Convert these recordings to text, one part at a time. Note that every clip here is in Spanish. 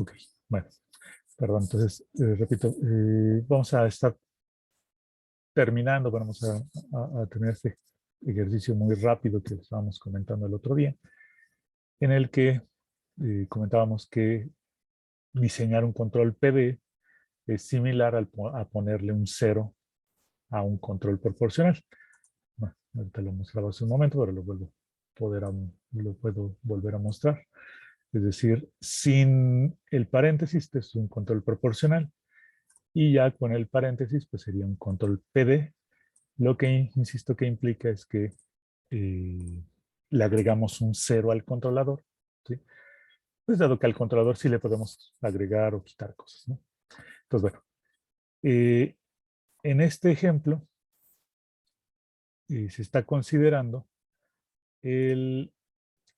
Ok, bueno, perdón, entonces, repito, vamos a estar terminando, vamos a terminar este ejercicio muy rápido que estábamos comentando el otro día, en el que comentábamos que diseñar un control PD es similar a ponerle un 0 a un control proporcional. Bueno, ahorita lo mostraba hace un momento, pero lo puedo volver a mostrar. Es decir, sin el paréntesis, este es un control proporcional, y ya con el paréntesis, pues sería un control PD. Lo que, insisto, que implica es que le agregamos un 0 al controlador, ¿sí? Pues dado que al controlador sí le podemos agregar o quitar cosas, ¿no? Entonces, bueno, en este ejemplo se está considerando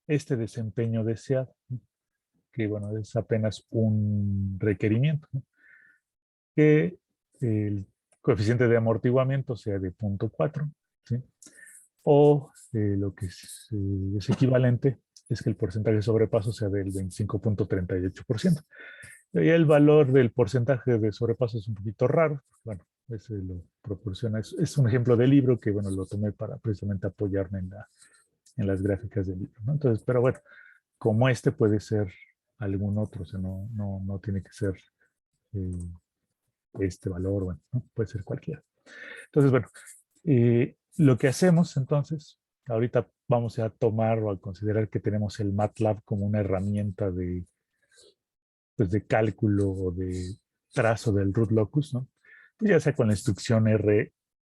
este desempeño deseado, ¿no? Que bueno, es apenas un requerimiento, ¿no? Que el coeficiente de amortiguamiento sea de 0.4, ¿sí? O lo que es equivalente es que el porcentaje de sobrepaso sea del 25.38%. Y el valor del porcentaje de sobrepaso es un poquito raro. Bueno, ese lo proporciona. Es un ejemplo de libro que, bueno, lo tomé para precisamente apoyarme en las gráficas del libro, ¿no? Entonces, pero bueno, como este puede ser algún otro, o sea, no tiene que ser eh, este valor, bueno, ¿no? Puede ser cualquiera. Entonces, bueno, lo que hacemos entonces, ahorita vamos a tomar o a considerar que tenemos el MATLAB como una herramienta pues de cálculo o de trazo del root locus, ¿no? Pues ya sea con la instrucción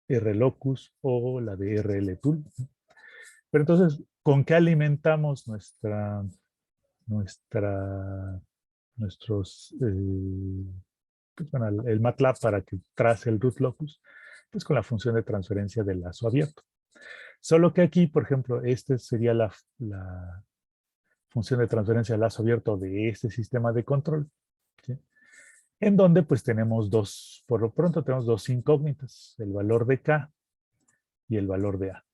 rlocus o la de rltool, ¿no? Pero entonces, ¿con qué alimentamos nuestros, pues bueno, el MATLAB para que trace el root locus? Pues con la función de transferencia del lazo abierto. Solo que aquí, por ejemplo, esta sería la función de transferencia del lazo abierto de este sistema de control, ¿sí? En donde pues tenemos por lo pronto tenemos dos incógnitas, el valor de K y el valor de A.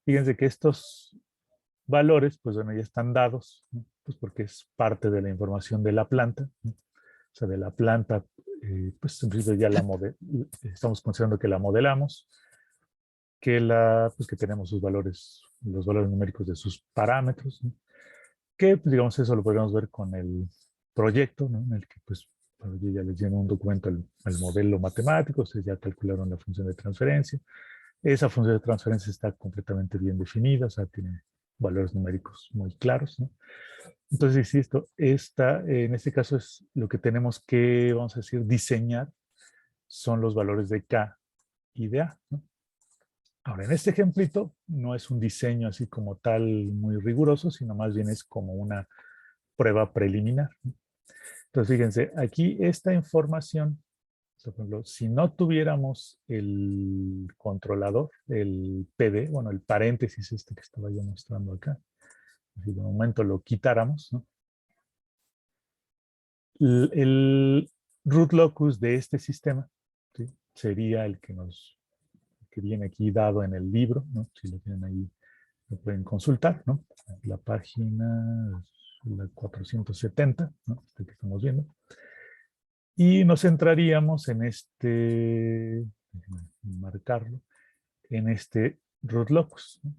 Fíjense que estos valores, pues bueno, ya están dados, ¿no? Pues porque es parte de la información de la planta, ¿no? O sea, de la planta, pues en principio ya estamos considerando que la modelamos, pues que tenemos sus valores, los valores numéricos de sus parámetros, ¿no? Que, pues, digamos, eso lo podríamos ver con el proyecto, ¿no? En el que, pues, bueno, yo ya les lleno un documento al modelo matemático, ustedes ya calcularon la función de transferencia. Esa función de transferencia está completamente bien definida, o sea, tiene valores numéricos muy claros, ¿no? Entonces, insisto, en este caso es lo que tenemos que, vamos a decir, diseñar, son los valores de K y de A, ¿no? Ahora, en este ejemplito no es un diseño así como tal muy riguroso, sino más bien es como una prueba preliminar, ¿no? Entonces, fíjense, aquí esta información, por ejemplo, si no tuviéramos el controlador, el PD, bueno, el paréntesis este que estaba yo mostrando acá, si de momento lo quitáramos, ¿no? El root locus de este sistema, ¿sí? Sería el que viene aquí dado en el libro, ¿no? Si lo tienen ahí, lo pueden consultar, ¿no? La página es la 470, ¿no? Este que estamos viendo. Y nos centraríamos en déjenme marcarlo, en este root locus, ¿no?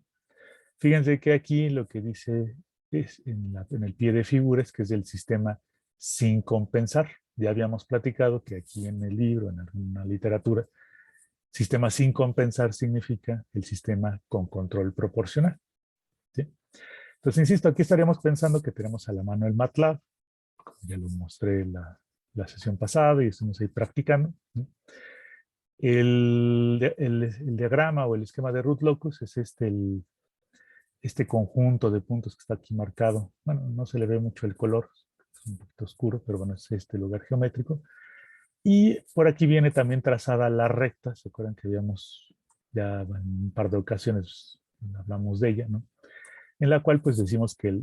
Fíjense que aquí lo que dice es en el pie de figuras, que es del sistema sin compensar. Ya habíamos platicado que aquí en el libro, en alguna literatura, sistema sin compensar significa el sistema con control proporcional, ¿sí? Entonces, insisto, aquí estaríamos pensando que tenemos a la mano el MATLAB, como ya lo mostré en la sesión pasada y estamos ahí practicando, ¿no? El diagrama o el esquema de root locus es este conjunto de puntos que está aquí marcado. Bueno, no se le ve mucho el color, es un poquito oscuro, pero bueno, es este lugar geométrico. Y por aquí viene también trazada la recta. ¿Se acuerdan que habíamos ya en un par de ocasiones hablamos de ella, ¿no? En la cual pues decimos que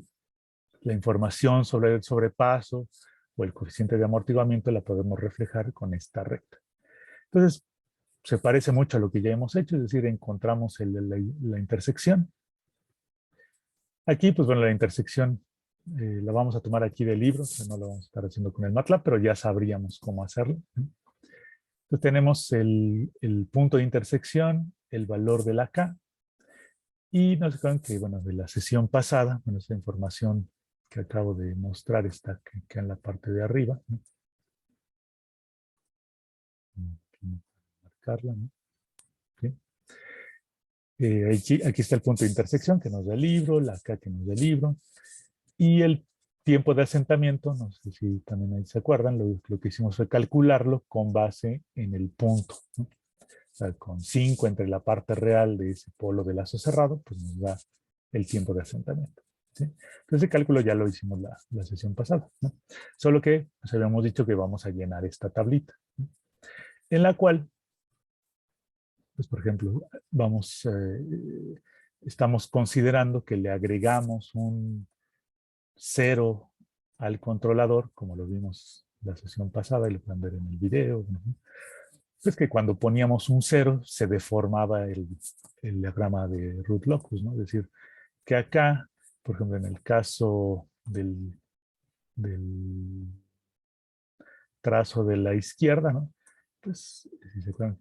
la información sobre el sobrepaso o el coeficiente de amortiguamiento la podemos reflejar con esta recta. Entonces, se parece mucho a lo que ya hemos hecho, es decir, encontramos la intersección. Aquí, pues bueno, la intersección La vamos a tomar aquí del libro, que no lo vamos a estar haciendo con el MATLAB, pero ya sabríamos cómo hacerlo. Entonces tenemos el punto de intersección, el valor de la K, y nos acuerdan que, bueno, de la sesión pasada, bueno, esta información que acabo de mostrar está que en la parte de arriba, ¿no? Aquí, marcarla, ¿no? ¿Sí? Aquí está el punto de intersección que nos da el libro, la K que nos da el libro, y el tiempo de asentamiento, no sé si también ahí se acuerdan, lo que hicimos fue calcularlo con base en el punto, ¿no? O sea, con 5 entre la parte real de ese polo de lazo cerrado, pues nos da el tiempo de asentamiento, ¿sí? Entonces ese cálculo ya lo hicimos la sesión pasada, ¿no? Solo que nos habíamos dicho que vamos a llenar esta tablita, ¿no? En la cual, pues por ejemplo, estamos considerando que le agregamos un 0 al controlador, como lo vimos la sesión pasada y lo pueden ver en el video, ¿no? Es que cuando poníamos un 0 se deformaba el diagrama de root locus, ¿no? Es decir, que acá, por ejemplo, en el caso del trazo de la izquierda, ¿no? Pues, si se acuerdan,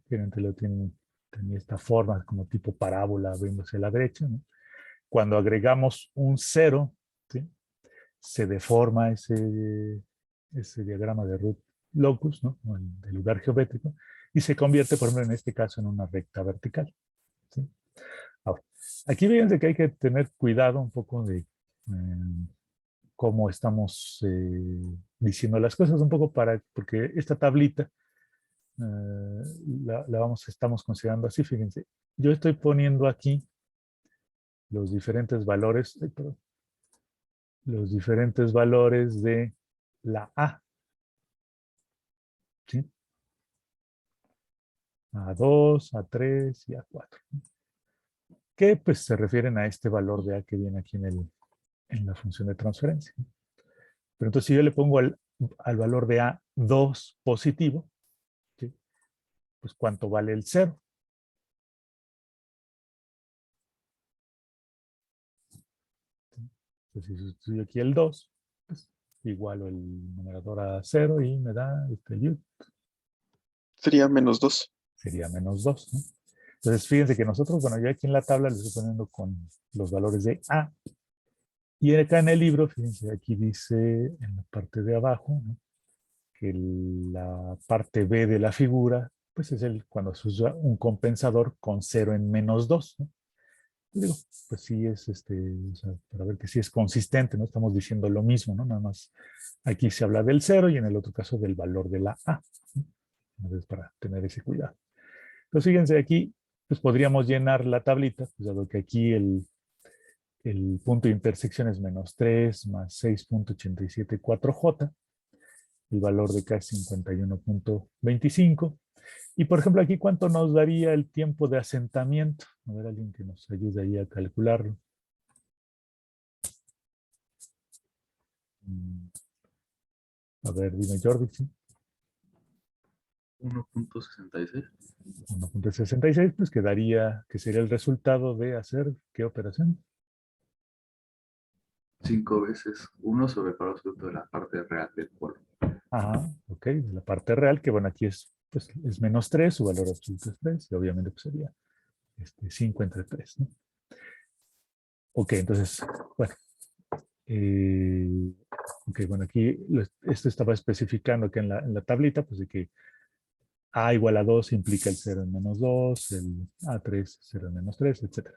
tenía esta forma como tipo parábola viéndose a la derecha, ¿no? Cuando agregamos un 0, ¿sí? Se deforma ese diagrama de root locus, ¿no? De lugar geométrico, y se convierte, por ejemplo, en este caso, en una recta vertical, ¿sí? Ahora, aquí fíjense que hay que tener cuidado un poco de cómo estamos diciendo las cosas, un poco porque esta tablita estamos considerando así, fíjense. Yo estoy poniendo aquí los diferentes valores, los diferentes valores de la A, ¿sí? A2, A3 y A4. Que pues se refieren a este valor de A que viene aquí en la función de transferencia. Pero entonces si yo le pongo al valor de A2 positivo, ¿sí? Pues ¿cuánto vale el 0? Entonces si sustituyo aquí el 2, pues igualo el numerador a 0 y me da este U. Sería -2. Sería -2, ¿no? Entonces fíjense que nosotros, bueno, yo aquí en la tabla le estoy poniendo con los valores de A. Y acá en el libro, fíjense, aquí dice en la parte de abajo, ¿no? Que la parte B de la figura, pues es cuando se usa un compensador con 0 en -2, ¿no? Digo, pues sí es, o sea, para ver que sí es consistente, ¿no? Estamos diciendo lo mismo, ¿no? Nada más aquí se habla del 0 y en el otro caso del valor de la A, ¿no? Entonces, para tener ese cuidado. Entonces, fíjense aquí, pues podríamos llenar la tablita, pues dado que aquí el punto de intersección es -3 más 6.874J, el valor de K es 51.25. Y por ejemplo, aquí, ¿cuánto nos daría el tiempo de asentamiento? A ver, alguien que nos ayude ahí a calcularlo. A ver, dime, Jordi, ¿sí? 1.66. 1.66, pues quedaría, que sería el resultado de hacer, ¿qué operación? 5 veces 1 sobre el valor absoluto de la parte real del polo. Ajá, ok, de la parte real, que bueno, aquí pues, es -3, su valor absoluto es 3, y obviamente pues sería 5 entre 3, ¿no? Ok, entonces, bueno, ok, bueno, aquí esto estaba especificando que en la tablita, pues de que A igual a 2 implica el 0 en -2, el A3, 0 en -3, etc.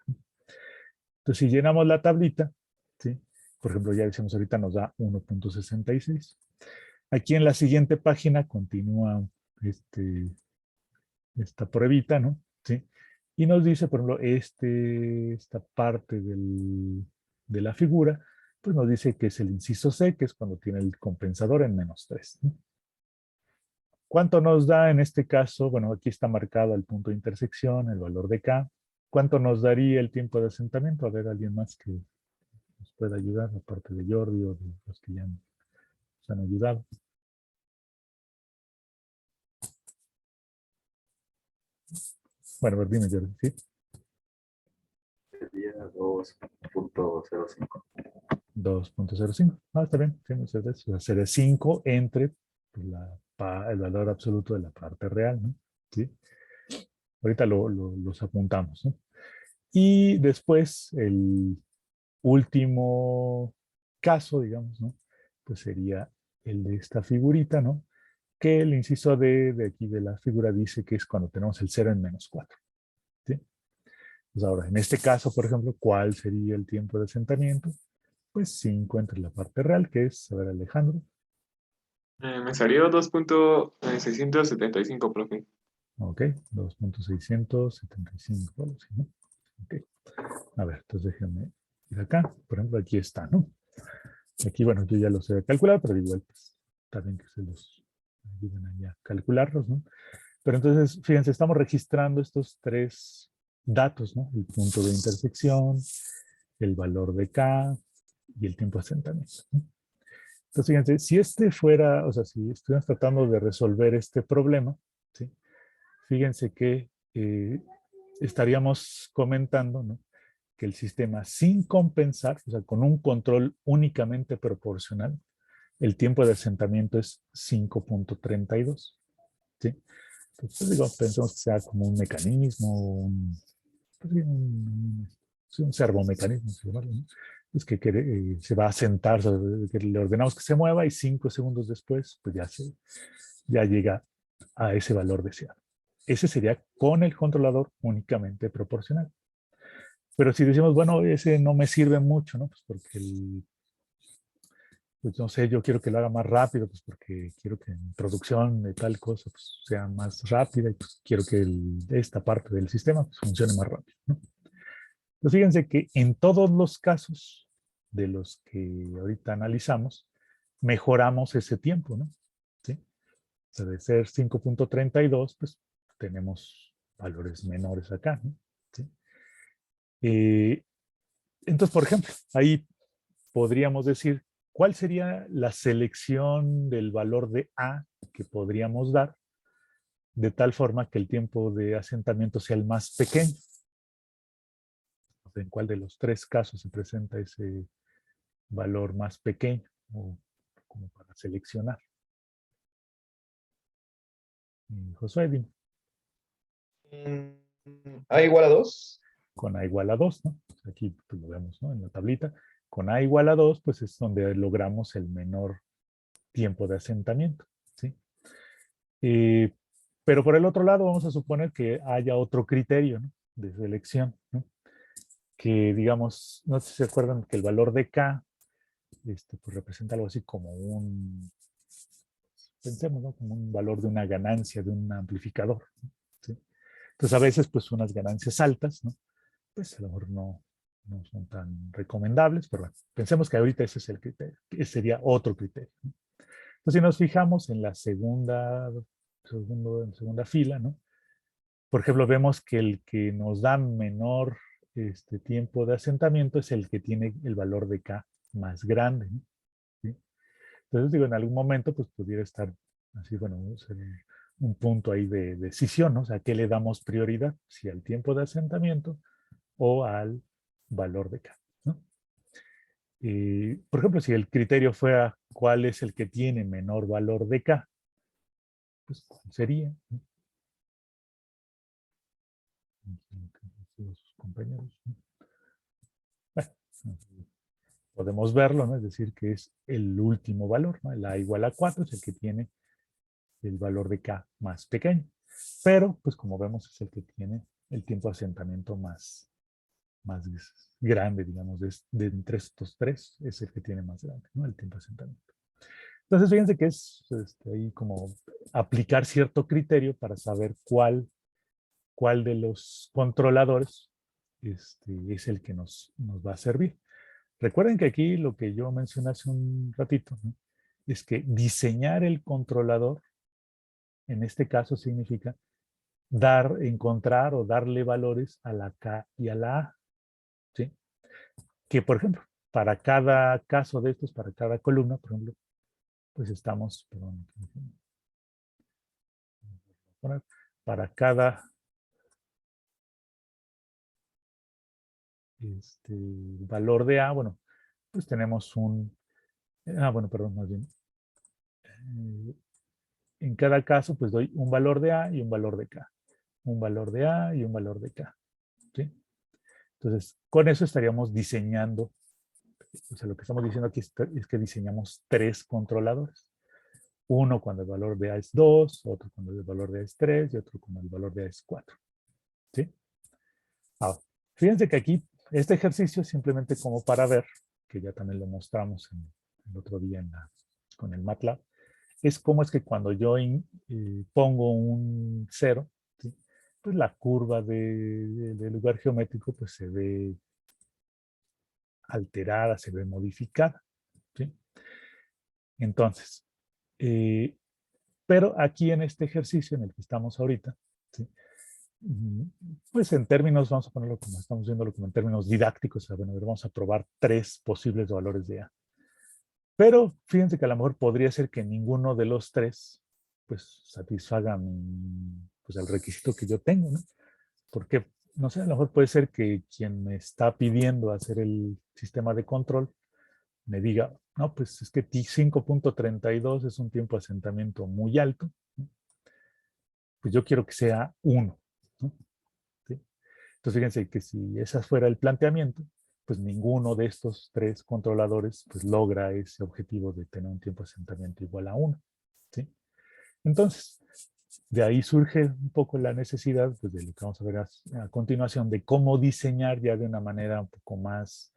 Entonces, si llenamos la tablita, ¿sí? Por ejemplo, ya decimos ahorita nos da 1.66. Aquí en la siguiente página continúa esta pruebita, ¿no? ¿Sí? Y nos dice, por ejemplo, esta parte de la figura, pues nos dice que es el inciso C, que es cuando tiene el compensador en -3, ¿no? ¿Cuánto nos da en este caso? Bueno, aquí está marcado el punto de intersección, el valor de K. ¿Cuánto nos daría el tiempo de asentamiento? A ver, alguien más que nos pueda ayudar, aparte de Jordi o de los que ya nos han ayudado. Bueno, a ver, dime, Jordi, ¿sí? Sería 2.05. 2.05. Ah, está bien. Sí, muchas veces. O sea, sería 5 entre pues, el valor absoluto de la parte real, ¿no? ¿Sí? Ahorita los apuntamos, ¿no? Y después el último caso, digamos, ¿no? Pues sería el de esta figurita, ¿no? Que el inciso D de aquí de la figura dice que es cuando tenemos el 0 en -4. ¿Sí? Pues ahora, en este caso, por ejemplo, ¿cuál sería el tiempo de asentamiento? Pues 5 entre la parte real, que es, a ver, Alejandro. Me salió 2.675, profe. Ok, 2.675, algo así, ¿no? Ok. A ver, entonces déjenme ir acá. Por ejemplo, aquí está, ¿no? Aquí, bueno, yo ya lo sé calcular, pero igual, pues, también que se los ayuden ahí a calcularlos, ¿no? Pero entonces, fíjense, estamos registrando estos tres datos, ¿no? El punto de intersección, el valor de K y el tiempo de asentamiento, ¿no? Entonces, fíjense, si este fuera, o sea, si estuviéramos tratando de resolver este problema, ¿sí? Fíjense que estaríamos comentando, ¿no? Que el sistema sin compensar, o sea, con un control únicamente proporcional, el tiempo de asentamiento es 5.32. ¿Sí? Entonces, digo, pensemos que sea como un mecanismo, pues, un servomecanismo, ¿no? Es que se va a sentar, que le ordenamos que se mueva y 5 segundos después, pues ya llega a ese valor deseado. Ese sería con el controlador únicamente proporcional. Pero si decimos, bueno, ese no me sirve mucho, ¿no? Pues porque pues no sé, yo quiero que lo haga más rápido, pues porque quiero que en producción de tal cosa pues, sea más rápida y pues quiero que esta parte del sistema pues, funcione más rápido, ¿no? Pues fíjense que en todos los casos de los que ahorita analizamos, mejoramos ese tiempo, ¿no? ¿Sí? O sea, de ser 5.32, pues tenemos valores menores acá, ¿no? ¿Sí? Entonces, por ejemplo, ahí podríamos decir, ¿cuál sería la selección del valor de A que podríamos dar de tal forma que el tiempo de asentamiento sea el más pequeño? ¿En cuál de los tres casos se presenta ese valor más pequeño o como para seleccionar? Josué, dime. A igual a 2. Con A igual a 2, ¿no? Aquí pues, lo vemos, ¿no? En la tablita. Con A igual a 2, pues es donde logramos el menor tiempo de asentamiento, ¿sí? Pero por el otro lado, vamos a suponer que haya otro criterio, ¿no? De selección, ¿no? Que digamos, no sé si se acuerdan que el valor de K pues representa algo así como pensemos, ¿no? Como un valor de una ganancia de un amplificador, ¿sí? Entonces a veces pues unas ganancias altas, ¿no? Pues a lo mejor no son tan recomendables, pero bueno, pensemos que ahorita ese es el criterio, ese sería otro criterio, ¿no? Entonces si nos fijamos en la segunda fila, ¿no? Por ejemplo, vemos que el que nos da menor tiempo de asentamiento es el que tiene el valor de K más grande, ¿no? ¿Sí? Entonces, digo, en algún momento, pues pudiera estar así, bueno, un punto ahí de decisión, ¿no? O sea, ¿qué le damos prioridad? Si al tiempo de asentamiento o al valor de K, ¿no? Por ejemplo, si el criterio fuera cuál es el que tiene menor valor de K, pues ¿cuál sería? ¿No? Los compañeros, ¿no? Bueno, podemos verlo, ¿no? Es decir, que es el último valor, ¿no? El A igual a 4 es el que tiene el valor de K más pequeño. Pero, pues como vemos, es el que tiene el tiempo de asentamiento más grande, digamos, de entre estos tres, es el que tiene más grande, ¿no? El tiempo de asentamiento. Entonces, fíjense que es ahí como aplicar cierto criterio para saber cuál de los controladores es el que nos va a servir. Recuerden que aquí lo que yo mencioné hace un ratito, ¿no? Es que diseñar el controlador, en este caso significa encontrar o darle valores a la K y a la A, ¿sí? Que, por ejemplo, para cada caso de estos, para cada columna, por ejemplo, pues estamos, perdón, para cada valor de A, bueno, pues tenemos bueno, perdón, más bien. En cada caso, pues doy un valor de A y un valor de K. Un valor de A y un valor de K. ¿Sí? Entonces, con eso estaríamos diseñando, o sea, lo que estamos diciendo aquí es que diseñamos 3 controladores. Uno cuando el valor de A es 2, otro cuando el valor de A es 3 y otro cuando el valor de A es 4. ¿Sí? Ahora, fíjense que aquí este ejercicio es simplemente como para ver, que ya también lo mostramos el otro día con el MATLAB, es cómo es que cuando yo pongo un 0, ¿sí? Pues la curva del lugar geométrico pues se ve alterada, se ve modificada. ¿Sí? Entonces, pero aquí en este ejercicio en el que estamos ahorita, ¿sí? Pues en términos, vamos a ponerlo como estamos viéndolo como en términos didácticos, o sea, bueno, vamos a probar 3 posibles valores de A. Pero fíjense que a lo mejor podría ser que ninguno de los 3 pues satisfaga pues, el requisito que yo tengo, ¿no? Porque, no sé, a lo mejor puede ser que quien me está pidiendo hacer el sistema de control me diga, no, pues es que 5.32 es un tiempo de asentamiento muy alto, ¿no? Pues yo quiero que sea 1, ¿no? ¿Sí? Entonces fíjense que si ese fuera el planteamiento, pues ninguno de estos 3 controladores pues logra ese objetivo de tener un tiempo de asentamiento igual a 1. ¿Sí? Entonces, de ahí surge un poco la necesidad, pues, de lo que vamos a ver a continuación, de cómo diseñar ya de una manera un poco más.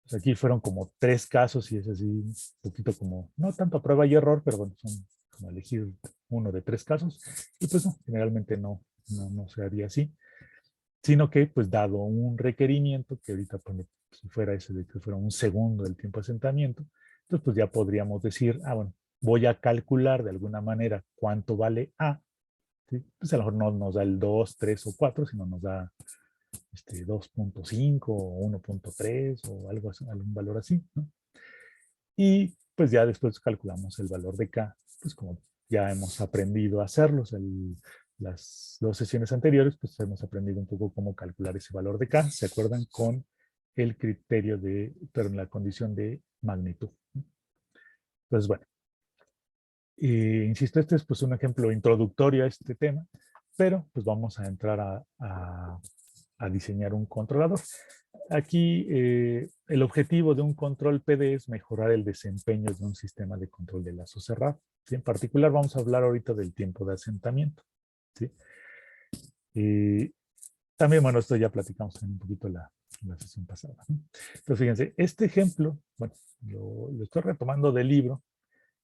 Pues aquí fueron como 3 casos y es así un poquito como, no tanto a prueba y error, pero bueno, son como elegir uno de 3 casos. Y pues no, generalmente no se haría así, sino que pues dado un requerimiento, que ahorita si fuera ese de que fuera un segundo del tiempo de asentamiento, entonces pues ya podríamos decir, bueno, voy a calcular de alguna manera cuánto vale A, ¿sí? Pues a lo mejor no nos da el 2, 3 o 4, sino nos da 2.5 o 1.3 o algo así, algún valor así, ¿no? Y pues ya después calculamos el valor de K, pues como ya hemos aprendido a hacerlo, las 2 sesiones anteriores, pues hemos aprendido un poco cómo calcular ese valor de K, ¿se acuerdan? Con el criterio pero en la condición de magnitud. Entonces, bueno, insisto, este es pues un ejemplo introductorio a este tema, pero pues vamos a entrar a diseñar un controlador. Aquí el objetivo de un control PD es mejorar el desempeño de un sistema de control de lazo cerrado. ¿Sí? En particular vamos a hablar ahorita del tiempo de asentamiento. ¿Sí? También, bueno, esto ya platicamos en un poquito la sesión pasada, ¿no? Entonces, fíjense, este ejemplo, bueno, lo estoy retomando del libro,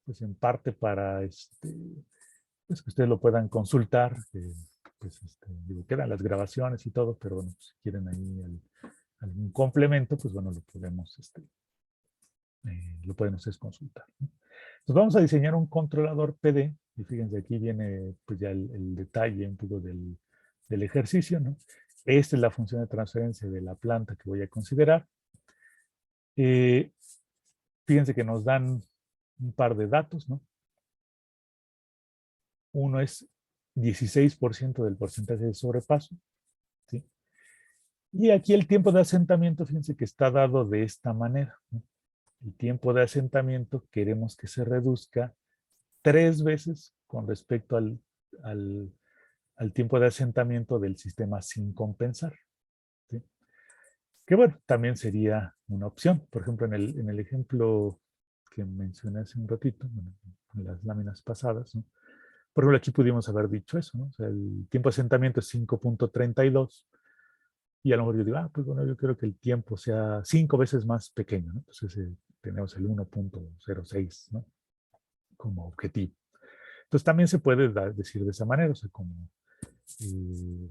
pues en parte para pues que ustedes lo puedan consultar, pues digo, quedan las grabaciones y todo, pero bueno, pues, si quieren ahí algún complemento, pues bueno, lo pueden ustedes consultar, ¿no? Entonces vamos a diseñar un controlador PD, y fíjense, aquí viene pues ya el detalle un poco del ejercicio, ¿no? Esta es la función de transferencia de la planta que voy a considerar. Fíjense que nos dan un par de datos, ¿no? Uno es 16% del porcentaje de sobrepaso, ¿sí? Y aquí el tiempo de asentamiento, fíjense que está dado de esta manera, ¿no? El tiempo de asentamiento queremos que se reduzca 3 veces con respecto al tiempo de asentamiento del sistema sin compensar, ¿sí? Que bueno, también sería una opción. Por ejemplo, en el ejemplo que mencioné hace un ratito, bueno, en las láminas pasadas, ¿no? Por ejemplo, aquí pudimos haber dicho eso, ¿no? O sea, el tiempo de asentamiento es 5.32 y a lo mejor yo digo, pues bueno, yo quiero que el tiempo sea 5 veces más pequeño, ¿no? Entonces tenemos el 1.06, ¿no? Como objetivo. Entonces también se puede decir de esa manera, o sea, como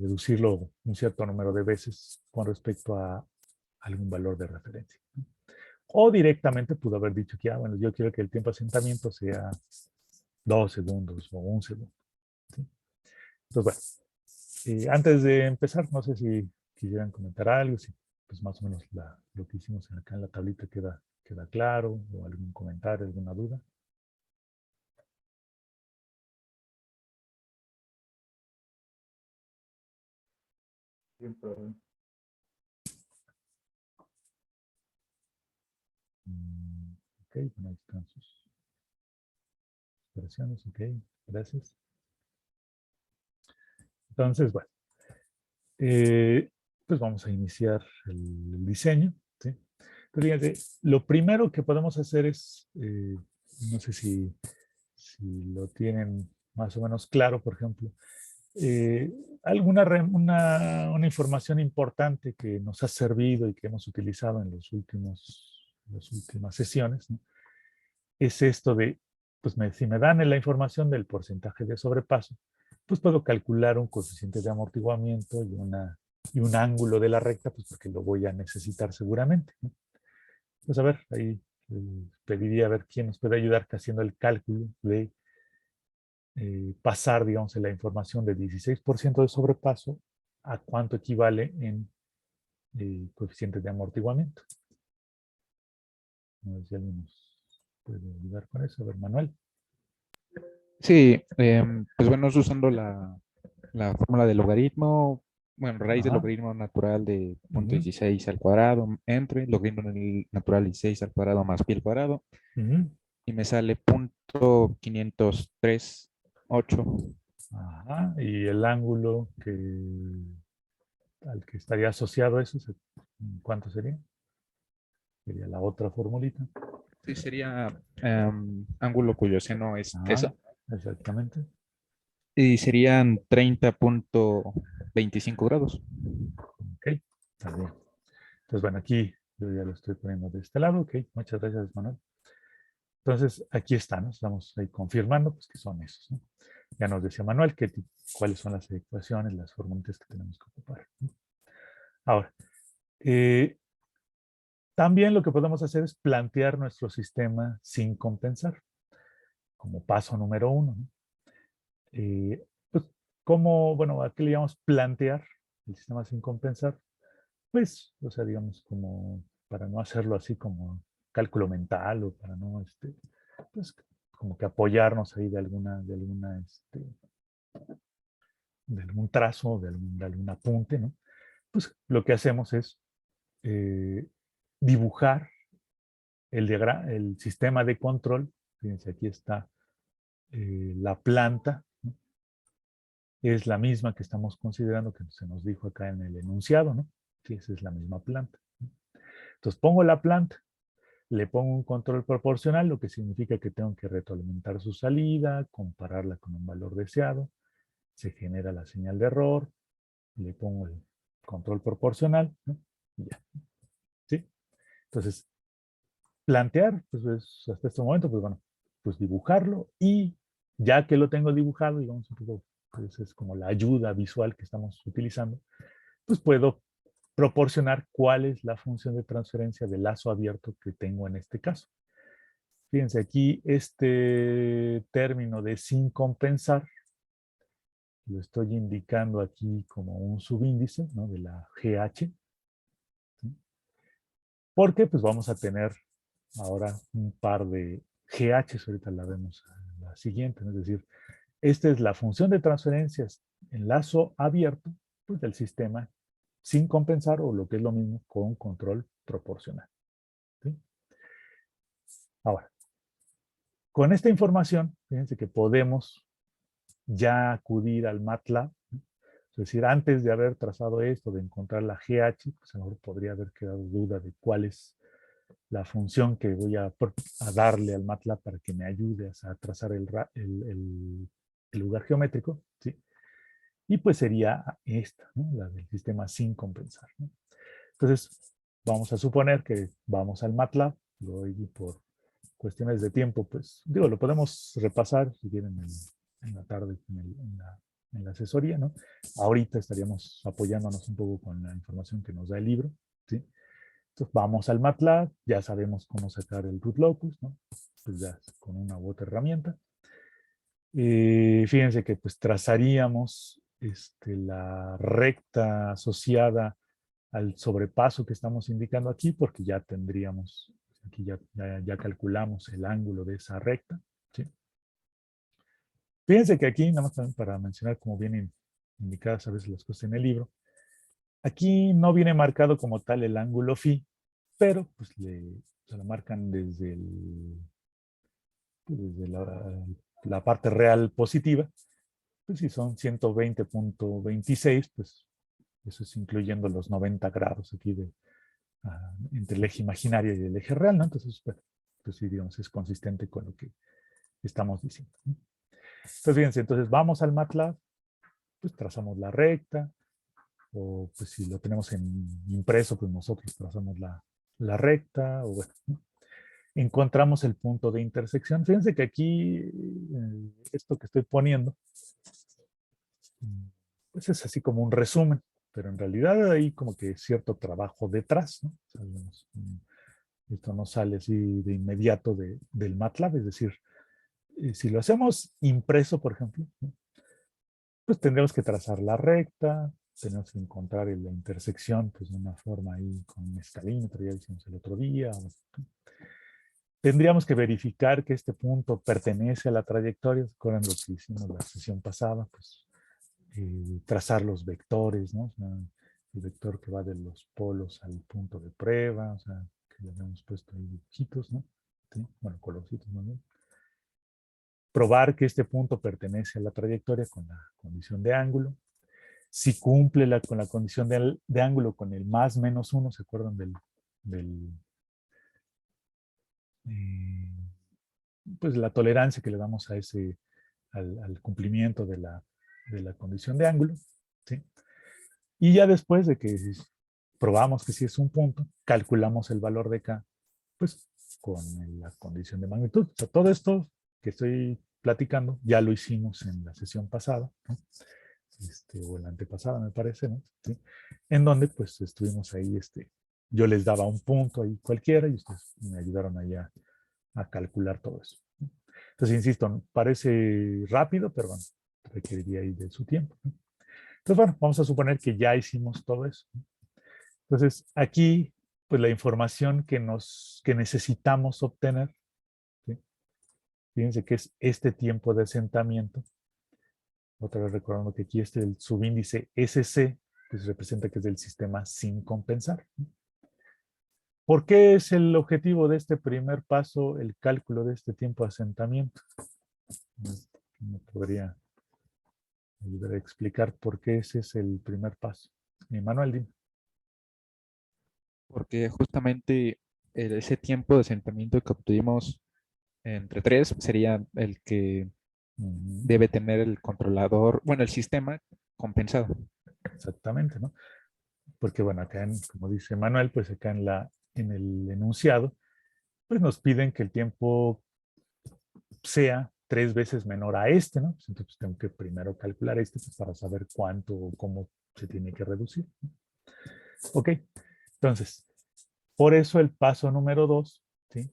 reducirlo un cierto número de veces con respecto a algún valor de referencia, ¿no? O directamente pudo haber dicho que, bueno, yo quiero que el tiempo de asentamiento sea 2 segundos o 1 segundo, ¿sí? Entonces, bueno, antes de empezar, no sé si quisieran comentar algo, si pues más o menos lo que hicimos acá en la tablita queda claro, o algún comentario, alguna duda. Sin problema. Ok, bueno, ahí están sus operaciones. Ok, gracias. Entonces, bueno, pues vamos a iniciar el diseño. ¿Sí? Entonces, fíjense, lo primero que podemos hacer es, no sé si lo tienen más o menos claro, por ejemplo, una información importante que nos ha servido y que hemos utilizado en las últimas sesiones, ¿no? Es esto de, pues si me dan la información del porcentaje de sobrepaso, pues puedo calcular un coeficiente de amortiguamiento y un ángulo de la recta, pues porque lo voy a necesitar seguramente, ¿no? Pues a ver, ahí pediría a ver quién nos puede ayudar haciendo el cálculo de pasar, digamos, la información de 16% de sobrepaso a cuánto equivale en coeficiente de amortiguamiento. No sé si alguien nos puede ayudar con eso. A ver, Manuel. Sí, pues bueno, es usando la fórmula del logaritmo, bueno, raíz del Ajá. logaritmo natural de Ujú, 0.16 al cuadrado entre logaritmo natural 16 al cuadrado más pi al cuadrado, ujú. y me sale 0.538. Ajá. Y el ángulo al que estaría asociado eso, ¿cuánto sería? Sería la otra formulita. Sí, sería ángulo cuyo seno es Ajá, eso, exactamente. y serían 30.25 grados. Ok, está bien. Entonces, bueno, aquí yo ya lo estoy poniendo de este lado. Ok, muchas gracias, Manuel. Entonces, aquí están, ¿no? Estamos ahí confirmando pues, que son esos, ¿no? Ya nos decía Manuel cuáles son las ecuaciones, las fórmulas que tenemos que ocupar, ¿no? Ahora, también lo que podemos hacer es plantear nuestro sistema sin compensar, como paso número 1, ¿no? Pues, ¿cómo, bueno, a qué le llamamos plantear el sistema sin compensar? Pues, o sea, digamos, como para no hacerlo así como cálculo mental o para no, pues, como que apoyarnos ahí de algún trazo, de algún apunte, ¿no? Pues lo que hacemos es eh, dibujar el sistema de control. Fíjense, aquí está la planta, ¿no? Es la misma que estamos considerando que se nos dijo acá en el enunciado, ¿no? Sí, esa es la misma planta, ¿no? Entonces pongo la planta, le pongo un control proporcional, lo que significa que tengo que retroalimentar su salida, compararla con un valor deseado, se genera la señal de error, le pongo el control proporcional, ¿no? Y ya, ¿sí? Entonces, plantear, pues hasta este momento, pues bueno, pues dibujarlo y ya que lo tengo dibujado, digamos un poco, pues es como la ayuda visual que estamos utilizando, pues puedo proporcionar cuál es la función de transferencia de lazo abierto que tengo en este caso. Fíjense aquí, este término de sin compensar, lo estoy indicando aquí como un subíndice, ¿no? De la GH, ¿sí? Porque pues vamos a tener ahora un par de GHs, ahorita la vemos en la siguiente, ¿no? Es decir, esta es la función de transferencias en lazo abierto pues, del sistema sin compensar o lo que es lo mismo con control proporcional, ¿sí? Ahora, con esta información, fíjense que podemos ya acudir al MATLAB, ¿no? Es decir, antes de haber trazado esto, de encontrar la GH, pues a lo mejor podría haber quedado duda de cuál es la función que voy a darle al MATLAB para que me ayude a trazar el lugar geométrico, ¿sí? Y pues sería esta, ¿no? La del sistema sin compensar, ¿no? Entonces, vamos a suponer que vamos al MATLAB, y por cuestiones de tiempo, pues, digo, lo podemos repasar si quieren en la tarde en la asesoría, ¿no? Ahorita estaríamos apoyándonos un poco con la información que nos da el libro, ¿sí? Entonces vamos al MATLAB, ya sabemos cómo sacar el root locus, ¿no? Pues ya con una u otra herramienta. Fíjense que pues trazaríamos la recta asociada al sobrepaso que estamos indicando aquí, porque ya tendríamos, aquí ya calculamos el ángulo de esa recta, ¿sí? Fíjense que aquí, nada más también para mencionar cómo vienen indicadas a veces las cosas en el libro, aquí no viene marcado como tal el ángulo phi, pero pues Se lo marcan desde, desde la parte real positiva. Pues si son 120.26, pues eso es incluyendo los 90 grados aquí entre el eje imaginario y el eje real, ¿no? Entonces, bueno, pues sí, digamos, es consistente con lo que estamos diciendo, ¿no? Entonces, fíjense, entonces vamos al MATLAB, pues trazamos la recta, o pues si lo tenemos en impreso, pues nosotros trazamos la recta, o bueno, ¿no? Encontramos el punto de intersección. Fíjense que aquí, esto que estoy poniendo, pues es así como un resumen, pero en realidad hay como que cierto trabajo detrás, ¿no? O sea, digamos, esto no sale así de inmediato del MATLAB, es decir, si lo hacemos impreso, por ejemplo, ¿no? Pues tendremos que trazar la recta, tenemos que encontrar la intersección, pues de una forma ahí con un escalímetro, ya hicimos el otro día. Tendríamos que verificar que este punto pertenece a la trayectoria. ¿Se acuerdan lo que hicimos la sesión pasada? Pues trazar los vectores, ¿no? O sea, el vector que va de los polos al punto de prueba, o sea, que le habíamos puesto ahí dibujitos, ¿no? ¿Sí? Bueno, colorcitos más bien. Probar que este punto pertenece a la trayectoria con la condición de ángulo. Si cumple con la condición de ángulo con el más menos 1, ¿se acuerdan pues la tolerancia que le damos a al cumplimiento de la condición de ángulo? ¿Sí? Y ya después de que probamos que sí es un punto, calculamos el valor de K, pues con la condición de magnitud. O sea, todo esto que estoy platicando ya lo hicimos en la sesión pasada, ¿no? O la antepasada me parece, ¿no? ¿Sí? En donde pues estuvimos ahí, yo les daba un punto ahí cualquiera y ustedes me ayudaron ahí a calcular todo eso, ¿no? Entonces, insisto, parece rápido, pero bueno, requeriría ahí de su tiempo, ¿no? Entonces, bueno, vamos a suponer que ya hicimos todo eso, ¿no? Entonces, aquí, pues la información que necesitamos obtener, ¿sí? Fíjense que es este tiempo de asentamiento. Otra vez recordando que aquí el subíndice SC, pues representa que es del sistema sin compensar, ¿no? ¿Por qué es el objetivo de este primer paso el cálculo de este tiempo de asentamiento? ¿Me podría ayudar a explicar por qué ese es el primer paso? Manuel, dime. Porque justamente ese tiempo de asentamiento que obtuvimos entre 3 sería el que debe tener el controlador, bueno, el sistema compensado. Exactamente, ¿no? Porque bueno, acá, como dice Manuel, pues acá en el enunciado, pues nos piden que el tiempo sea 3 veces menor a ¿no? Pues entonces tengo que primero calcular pues, para saber cuánto o cómo se tiene que reducir, ¿no? Ok, entonces, por eso el paso número 2, ¿sí?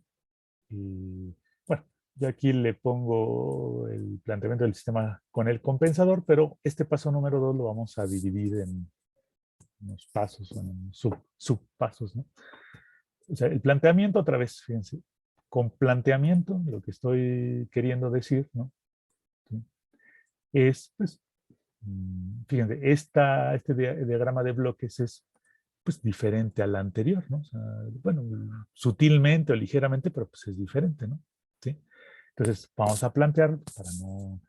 Y bueno, yo aquí le pongo el planteamiento del sistema con el compensador, pero este paso número 2 lo vamos a dividir en unos pasos, en subpasos, ¿no? O sea, el planteamiento otra vez, fíjense, con planteamiento, lo que estoy queriendo decir, ¿no? ¿Sí? Es, pues, fíjense, este diagrama de bloques es, pues, diferente al anterior, ¿no? O sea, bueno, sutilmente o ligeramente, pero pues es diferente, ¿no? ¿Sí? Entonces, vamos a plantear para no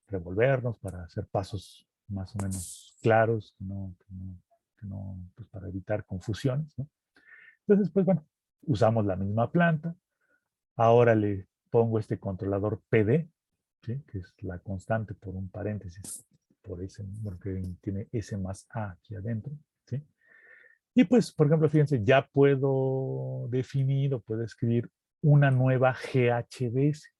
revolvernos, para hacer pasos más o menos claros, pues para evitar confusiones, ¿no? Entonces, pues bueno, usamos la misma planta. Ahora le pongo este controlador PD, ¿sí? Que es la constante por un paréntesis, por ese, porque tiene S más A aquí adentro, ¿sí? Y pues, por ejemplo, fíjense, ya puedo definir o puedo escribir una nueva GHDS.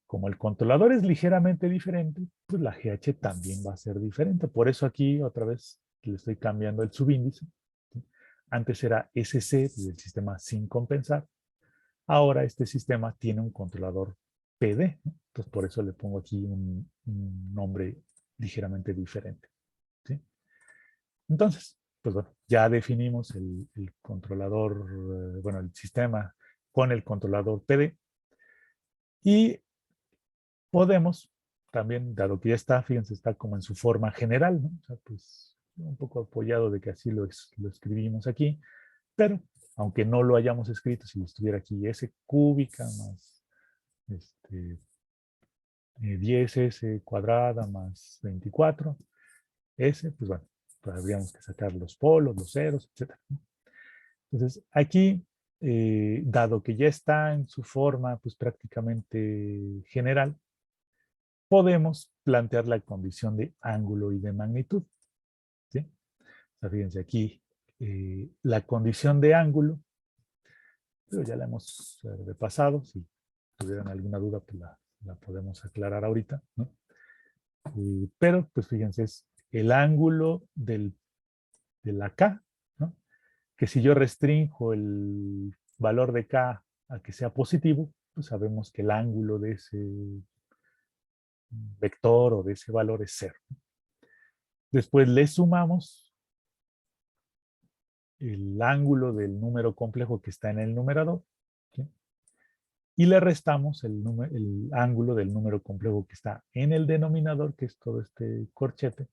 Como el controlador es ligeramente diferente, pues la GH también va a ser diferente. Por eso aquí otra vez le estoy cambiando el subíndice, ¿sí? Antes era SC, del sistema sin compensar. Ahora este sistema tiene un controlador PD, ¿no? Entonces por eso le pongo aquí un nombre ligeramente diferente, ¿sí? Entonces, pues bueno, ya definimos el controlador, bueno, el sistema con el controlador PD. Y podemos también, dado que ya está, fíjense, está como en su forma general, ¿no? O sea, pues un poco apoyado de que así lo escribimos aquí, pero aunque no lo hayamos escrito, si estuviera aquí S cúbica más 10S cuadrada más 24, S, pues bueno, tendríamos que sacar los polos, los ceros, etc. Entonces, aquí, dado que ya está en su forma pues prácticamente general, podemos plantear la condición de ángulo y de magnitud. ¿Sí? O sea, fíjense aquí, la condición de ángulo, pero ya la hemos repasado. Si tuvieran alguna duda, pues la podemos aclarar ahorita, ¿no? Pero, pues fíjense, es el ángulo de la K, ¿no? Que si yo restringo el valor de K a que sea positivo, pues sabemos que el ángulo de ese vector o de ese valor es 0. Después le sumamos el ángulo del número complejo que está en el numerador, ¿sí? Y le restamos el ángulo del número complejo que está en el denominador, que es todo este corchete,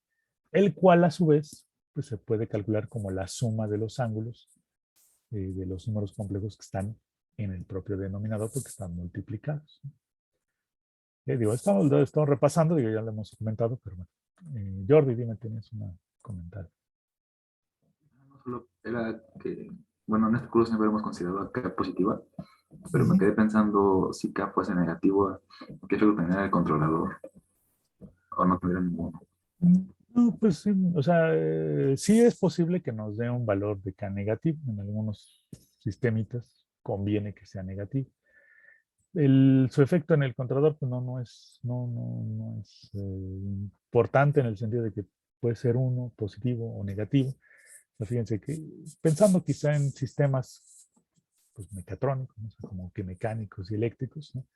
el cual a su vez pues, se puede calcular como la suma de los ángulos de los números complejos que están en el propio denominador porque están multiplicados. Digo, estamos repasando, digo, ya lo hemos comentado, pero bueno. Jordi, dime, tienes un comentario. No solo era que, bueno, en este curso siempre hemos considerado K positiva, pero me quedé pensando si K fuese negativo, ¿qué es lo que tendría el controlador? O no tendría ninguno. No, pues sí, o sea, sí es posible que nos dé un valor de K negativo. En algunos sistemitas conviene que sea negativo. Su efecto en el controlador pues no es importante en el sentido de que puede ser uno positivo o negativo. Pero fíjense que pensando quizá en sistemas pues, mecatrónicos, ¿no? O sea, como que mecánicos y eléctricos, ¿no?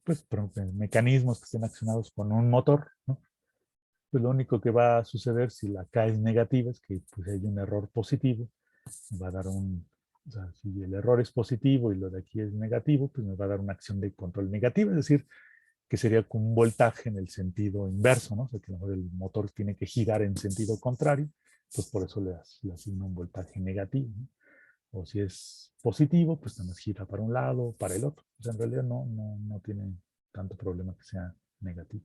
Pues por ejemplo, mecanismos que estén accionados con un motor, ¿no? Pues lo único que va a suceder si la K es negativa es que pues, hay un error positivo, me va a dar o sea, si el error es positivo y lo de aquí es negativo, pues me va a dar una acción de control negativa, es decir, que sería con un voltaje en el sentido inverso, ¿no? O sea, que a lo mejor el motor tiene que girar en sentido contrario, pues por eso le asigno un voltaje negativo, ¿no? O si es positivo, pues nada más gira para un lado o para el otro. O sea, en realidad no tiene tanto problema que sea negativo.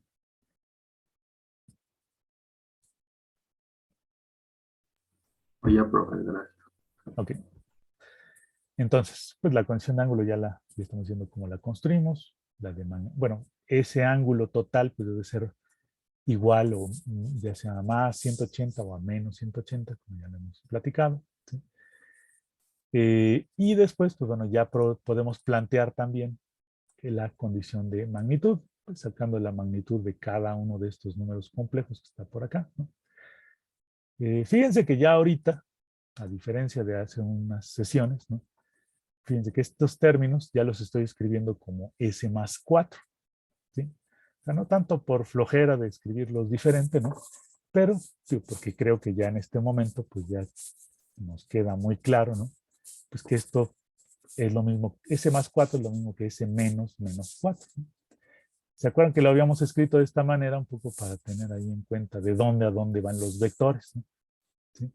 Oye, profe, gracias. Ok. Entonces, pues la condición de ángulo ya estamos viendo cómo la construimos. Bueno, ese ángulo total pues debe ser igual o ya sea a más 180 o a menos 180, como ya lo hemos platicado. ¿Sí? Y después, pues bueno, ya podemos plantear también la condición de magnitud, pues, sacando la magnitud de cada uno de estos números complejos que está por acá, ¿no? Fíjense que ya ahorita, a diferencia de hace unas sesiones, ¿no? Fíjense que estos términos ya los estoy escribiendo como S más 4, ¿sí? O sea, no tanto por flojera de escribirlos diferente, ¿no? Pero sí, porque creo que ya en este momento, pues ya nos queda muy claro, ¿no? Pues que esto es lo mismo, S más 4 es lo mismo que S menos 4, ¿no? ¿Se acuerdan que lo habíamos escrito de esta manera un poco para tener ahí en cuenta de dónde a dónde van los vectores, ¿no? ¿Sí?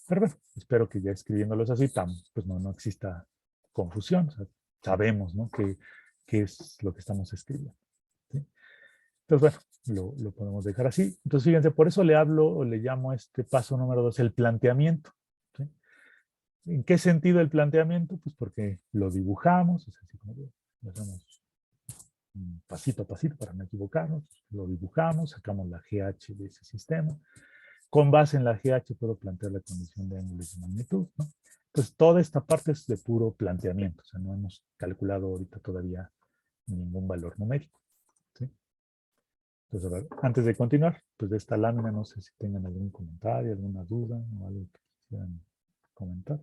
Pero bueno, espero que ya escribiéndolos así, pues no exista confusión. O sea, sabemos, ¿no? qué es lo que estamos escribiendo. ¿Sí? Entonces, bueno, lo podemos dejar así. Entonces, fíjense, por eso le hablo o le llamo a este paso número 2 el planteamiento. ¿Sí? ¿En qué sentido el planteamiento? Pues porque lo dibujamos, es así como lo hacemos pasito a pasito para no equivocarnos, lo dibujamos, sacamos la GH de ese sistema. Con base en la GH puedo plantear la condición de ángulo y de magnitud, ¿no? Entonces, toda esta parte es de puro planteamiento, o sea, no hemos calculado ahorita todavía ningún valor numérico, ¿sí? Entonces, a ver, antes de continuar, pues de esta lámina, no sé si tengan algún comentario, alguna duda o algo que quieran comentar.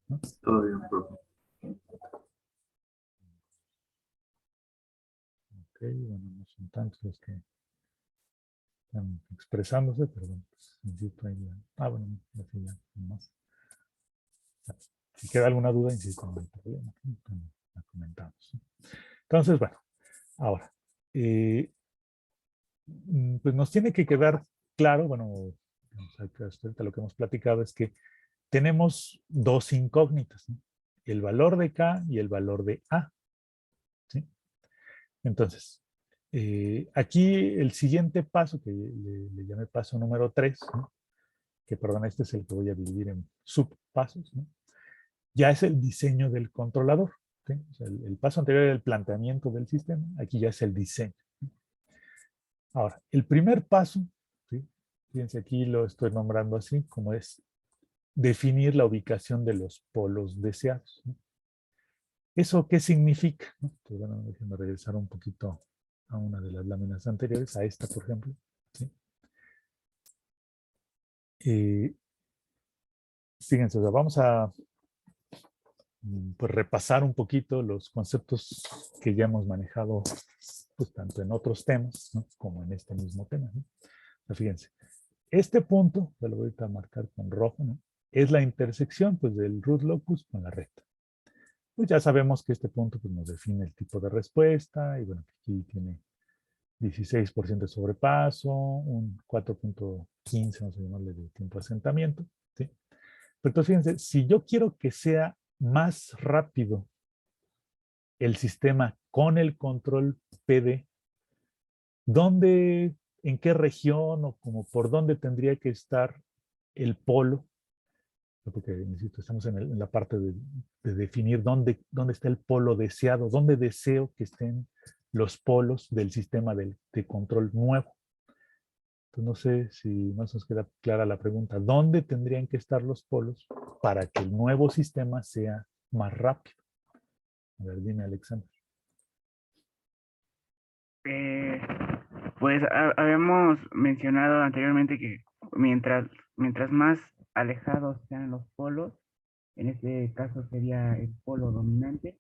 ¿No? Todo bien, profe. Ok, bueno, no son tantos los que están expresándose, pero bueno, pues insisto ahí. Bueno, así ya, más. Si queda alguna duda, insisto, no hay problema, la comentamos. Entonces, bueno, ahora, pues nos tiene que quedar claro, bueno, hasta ahorita lo que hemos platicado es que tenemos dos incógnitas, ¿no? El valor de K y el valor de A, ¿sí? Entonces, aquí el siguiente paso, que le llamé paso número 3, ¿no? Que perdón, este es el que voy a dividir en subpasos, ¿no? Ya es el diseño del controlador, ¿sí? O sea, el paso anterior era el planteamiento del sistema, aquí ya es el diseño. Ahora, el primer paso, ¿sí? Fíjense, aquí lo estoy nombrando así, como es definir la ubicación de los polos deseados, ¿no? ¿Eso qué significa? ¿No? Entonces, bueno, déjenme regresar un poquito a una de las láminas anteriores, a esta, por ejemplo, ¿sí? Fíjense, o sea, vamos a pues, repasar un poquito los conceptos que ya hemos manejado pues, tanto en otros temas, ¿no? Como en este mismo tema, ¿no? O sea, fíjense, este punto, lo voy a marcar con rojo, ¿no? Es la intersección pues, del root locus con la recta. Pues ya sabemos que este punto pues, nos define el tipo de respuesta y bueno, aquí tiene 16% de sobrepaso, un 4.15, vamos a llamarle, de tiempo de asentamiento, ¿sí? Pero entonces fíjense, si yo quiero que sea más rápido el sistema con el control PD, ¿dónde, en qué región o como por dónde tendría que estar el polo? Porque, insisto, estamos en la parte de definir dónde está el polo deseado, dónde deseo que estén los polos del sistema de control nuevo. Entonces, no sé si más nos queda clara la pregunta. ¿Dónde tendrían que estar los polos para que el nuevo sistema sea más rápido? A ver, dime, Alexander. Eh, pues habíamos mencionado anteriormente que mientras más alejados sean los polos, en este caso sería el polo dominante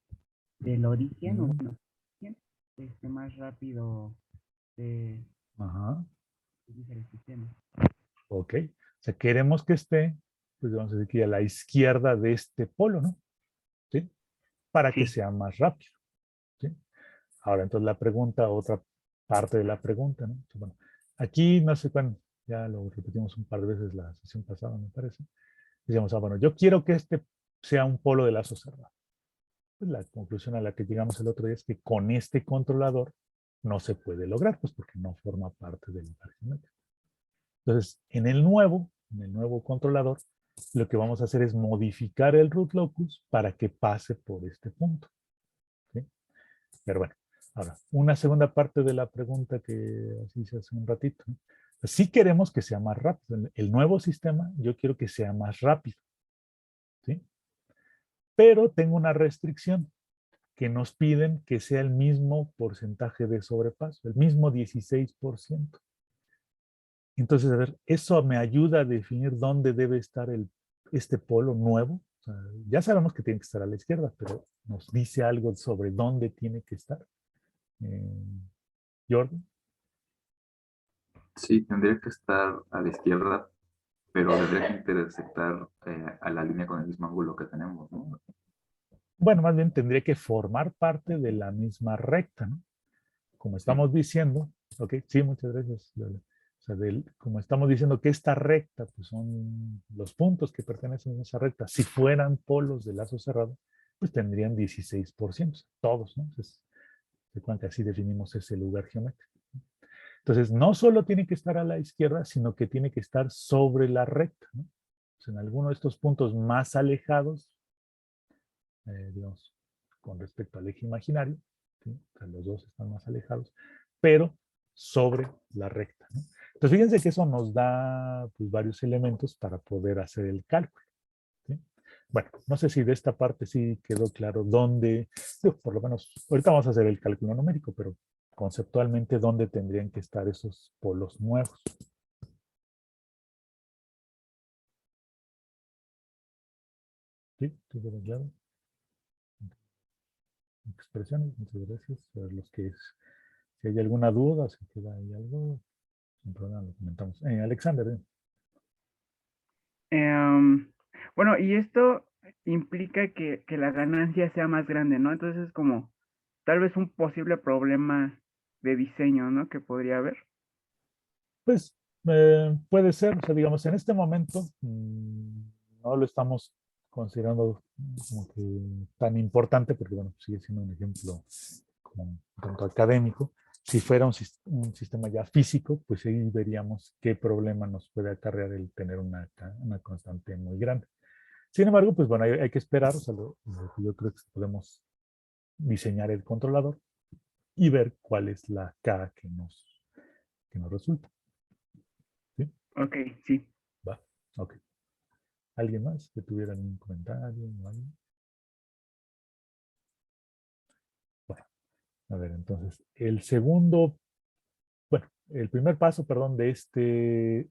del origen, o bueno, más rápido se Ajá. utiliza el sistema. Ok. O sea, queremos que esté, pues vamos a decir que a la izquierda de este polo, ¿no? ¿Sí? Para que Sí. sea más rápido. ¿Sí? Ahora, entonces la pregunta, otra parte de la pregunta, ¿no? Entonces, bueno, aquí no sé cuándo, ya lo repetimos un par de veces la sesión pasada, me parece. Decíamos, bueno, yo quiero que este sea un polo de lazo cerrado. Pues la conclusión a la que llegamos el otro día es que con este controlador no se puede lograr, pues porque no forma parte del lugar geométrico. Entonces, en el nuevo controlador, lo que vamos a hacer es modificar el root locus para que pase por este punto. ¿Sí? Pero bueno, ahora, una segunda parte de la pregunta que así se hace un ratito, ¿no? Sí queremos que sea más rápido. El nuevo sistema, yo quiero que sea más rápido. ¿Sí? Pero tengo una restricción que nos piden que sea el mismo porcentaje de sobrepaso, el mismo 16%. Entonces, a ver, eso me ayuda a definir dónde debe estar este polo nuevo. O sea, ya sabemos que tiene que estar a la izquierda, pero nos dice algo sobre dónde tiene que estar. Jordan. Sí, tendría que estar a la izquierda, pero tendría que intersectar a la línea con el mismo ángulo que tenemos, ¿no? Bueno, más bien tendría que formar parte de la misma recta, ¿no? Como estamos diciendo, ok, sí, muchas gracias, Lola. O sea, como estamos diciendo que esta recta, pues son los puntos que pertenecen a esa recta. Si fueran polos de lazo cerrado, pues tendrían 16%, todos, ¿no? Entonces, se cuenta que así definimos ese lugar geométrico. Entonces, no solo tiene que estar a la izquierda, sino que tiene que estar sobre la recta, ¿no? Pues en alguno de estos puntos más alejados, digamos, con respecto al eje imaginario, ¿sí? O sea, los dos están más alejados, pero sobre la recta, ¿no? Entonces, fíjense que eso nos da pues, varios elementos para poder hacer el cálculo. ¿Sí? Bueno, no sé si de esta parte sí quedó claro dónde, por lo menos, ahorita vamos a hacer el cálculo numérico, pero conceptualmente dónde tendrían que estar esos polos nuevos. ¿Sí? ¿Sí quedó claro? Expresiones, muchas gracias. A los que si hay alguna duda, si queda ahí algo, sin problema lo comentamos. Alexander. Bueno, y esto implica que la ganancia sea más grande, ¿no? Entonces es como tal vez un posible problema de diseño, ¿no? Que podría haber. Pues puede ser, o sea, digamos, en este momento no lo estamos considerando como que tan importante, porque bueno, sigue siendo un ejemplo como un tanto académico. Si fuera un sistema ya físico, pues ahí veríamos qué problema nos puede acarrear el tener una constante muy grande. Sin embargo, pues bueno, hay que esperar, o sea, lo que yo creo que podemos diseñar el controlador y ver cuál es la K que nos resulta. ¿Sí? Ok, sí. Va, ok. ¿Alguien más que tuviera algún comentario? ¿O algo? Bueno, a ver, entonces, el segundo, bueno, el primer paso, perdón, de este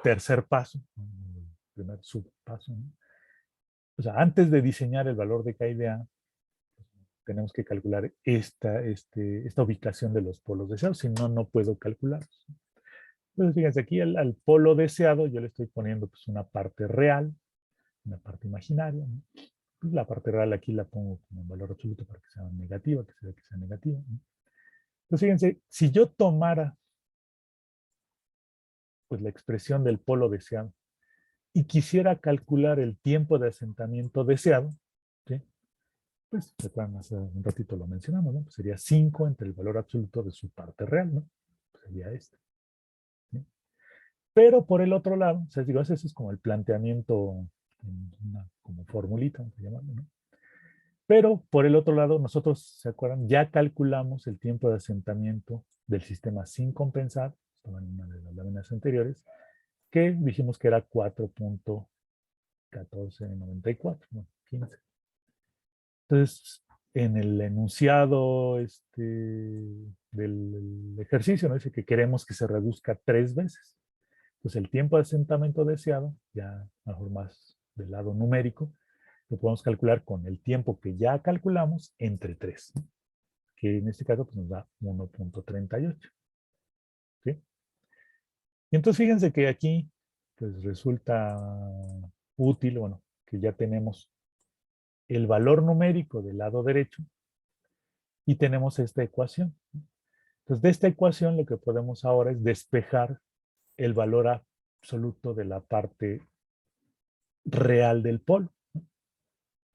tercer paso, el primer subpaso, ¿no? O sea, antes de diseñar el valor de K y de A, tenemos que calcular esta ubicación de los polos deseados, si no, no puedo calcularlos. Entonces, fíjense, aquí al polo deseado yo le estoy poniendo pues, una parte real, una parte imaginaria, ¿no? Pues, la parte real aquí la pongo como en valor absoluto para que sea negativa, que se vea que sea negativa, ¿no? Entonces, fíjense, si yo tomara pues, la expresión del polo deseado y quisiera calcular el tiempo de asentamiento deseado, ¿sí? Pues, recuerdan, hace un ratito lo mencionamos, ¿no? Pues sería 5 entre el valor absoluto de su parte real, ¿no? Pues sería este. ¿Sí? Pero por el otro lado, o sea, digo, ese es como el planteamiento, una como formulita, vamos a llamarlo, ¿no? Pero por el otro lado, nosotros, ¿se acuerdan? Ya calculamos el tiempo de asentamiento del sistema sin compensar, estaba en una de las láminas anteriores, que dijimos que era 4.1494, bueno, 15. Entonces, en el enunciado del ejercicio, ¿no? Dice que queremos que se reduzca 3 veces. Entonces, el tiempo de asentamiento deseado, ya a lo mejor más del lado numérico, lo podemos calcular con el tiempo que ya calculamos entre 3, ¿no? Que en este caso pues, nos da 1.38. ¿Sí? Y entonces fíjense que aquí pues resulta útil, bueno, que ya tenemos el valor numérico del lado derecho y tenemos esta ecuación. Entonces, de esta ecuación lo que podemos ahora es despejar el valor absoluto de la parte real del polo.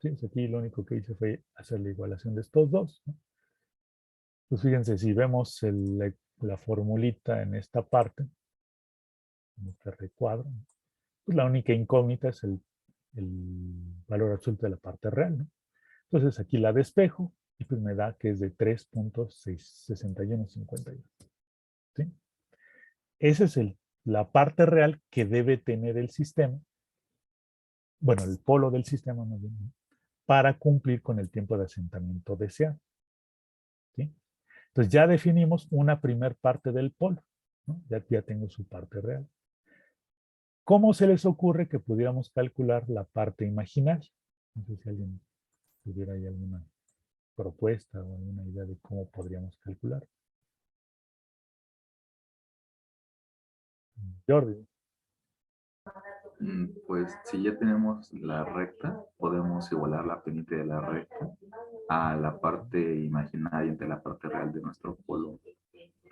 ¿Sí? Aquí lo único que hice fue hacer la igualación de estos dos, ¿no? Pues fíjense, si vemos la formulita en esta parte, en este recuadro, pues la única incógnita es el valor absoluto de la parte real, ¿no? Entonces aquí la despejo y pues me da que es de 3.6151. ¿Sí? Esa es la parte real que debe tener el sistema, bueno, el polo del sistema más bien, ¿no? Para cumplir con el tiempo de asentamiento deseado. ¿Sí? Entonces ya definimos una primer parte del polo, ¿no? Ya tengo su parte real. ¿Cómo se les ocurre que pudiéramos calcular la parte imaginaria? No sé si alguien tuviera ahí alguna propuesta o alguna idea de cómo podríamos calcular. Jordi. Pues si ya tenemos la recta, podemos igualar la pendiente de la recta a la parte imaginaria entre la parte real de nuestro polo,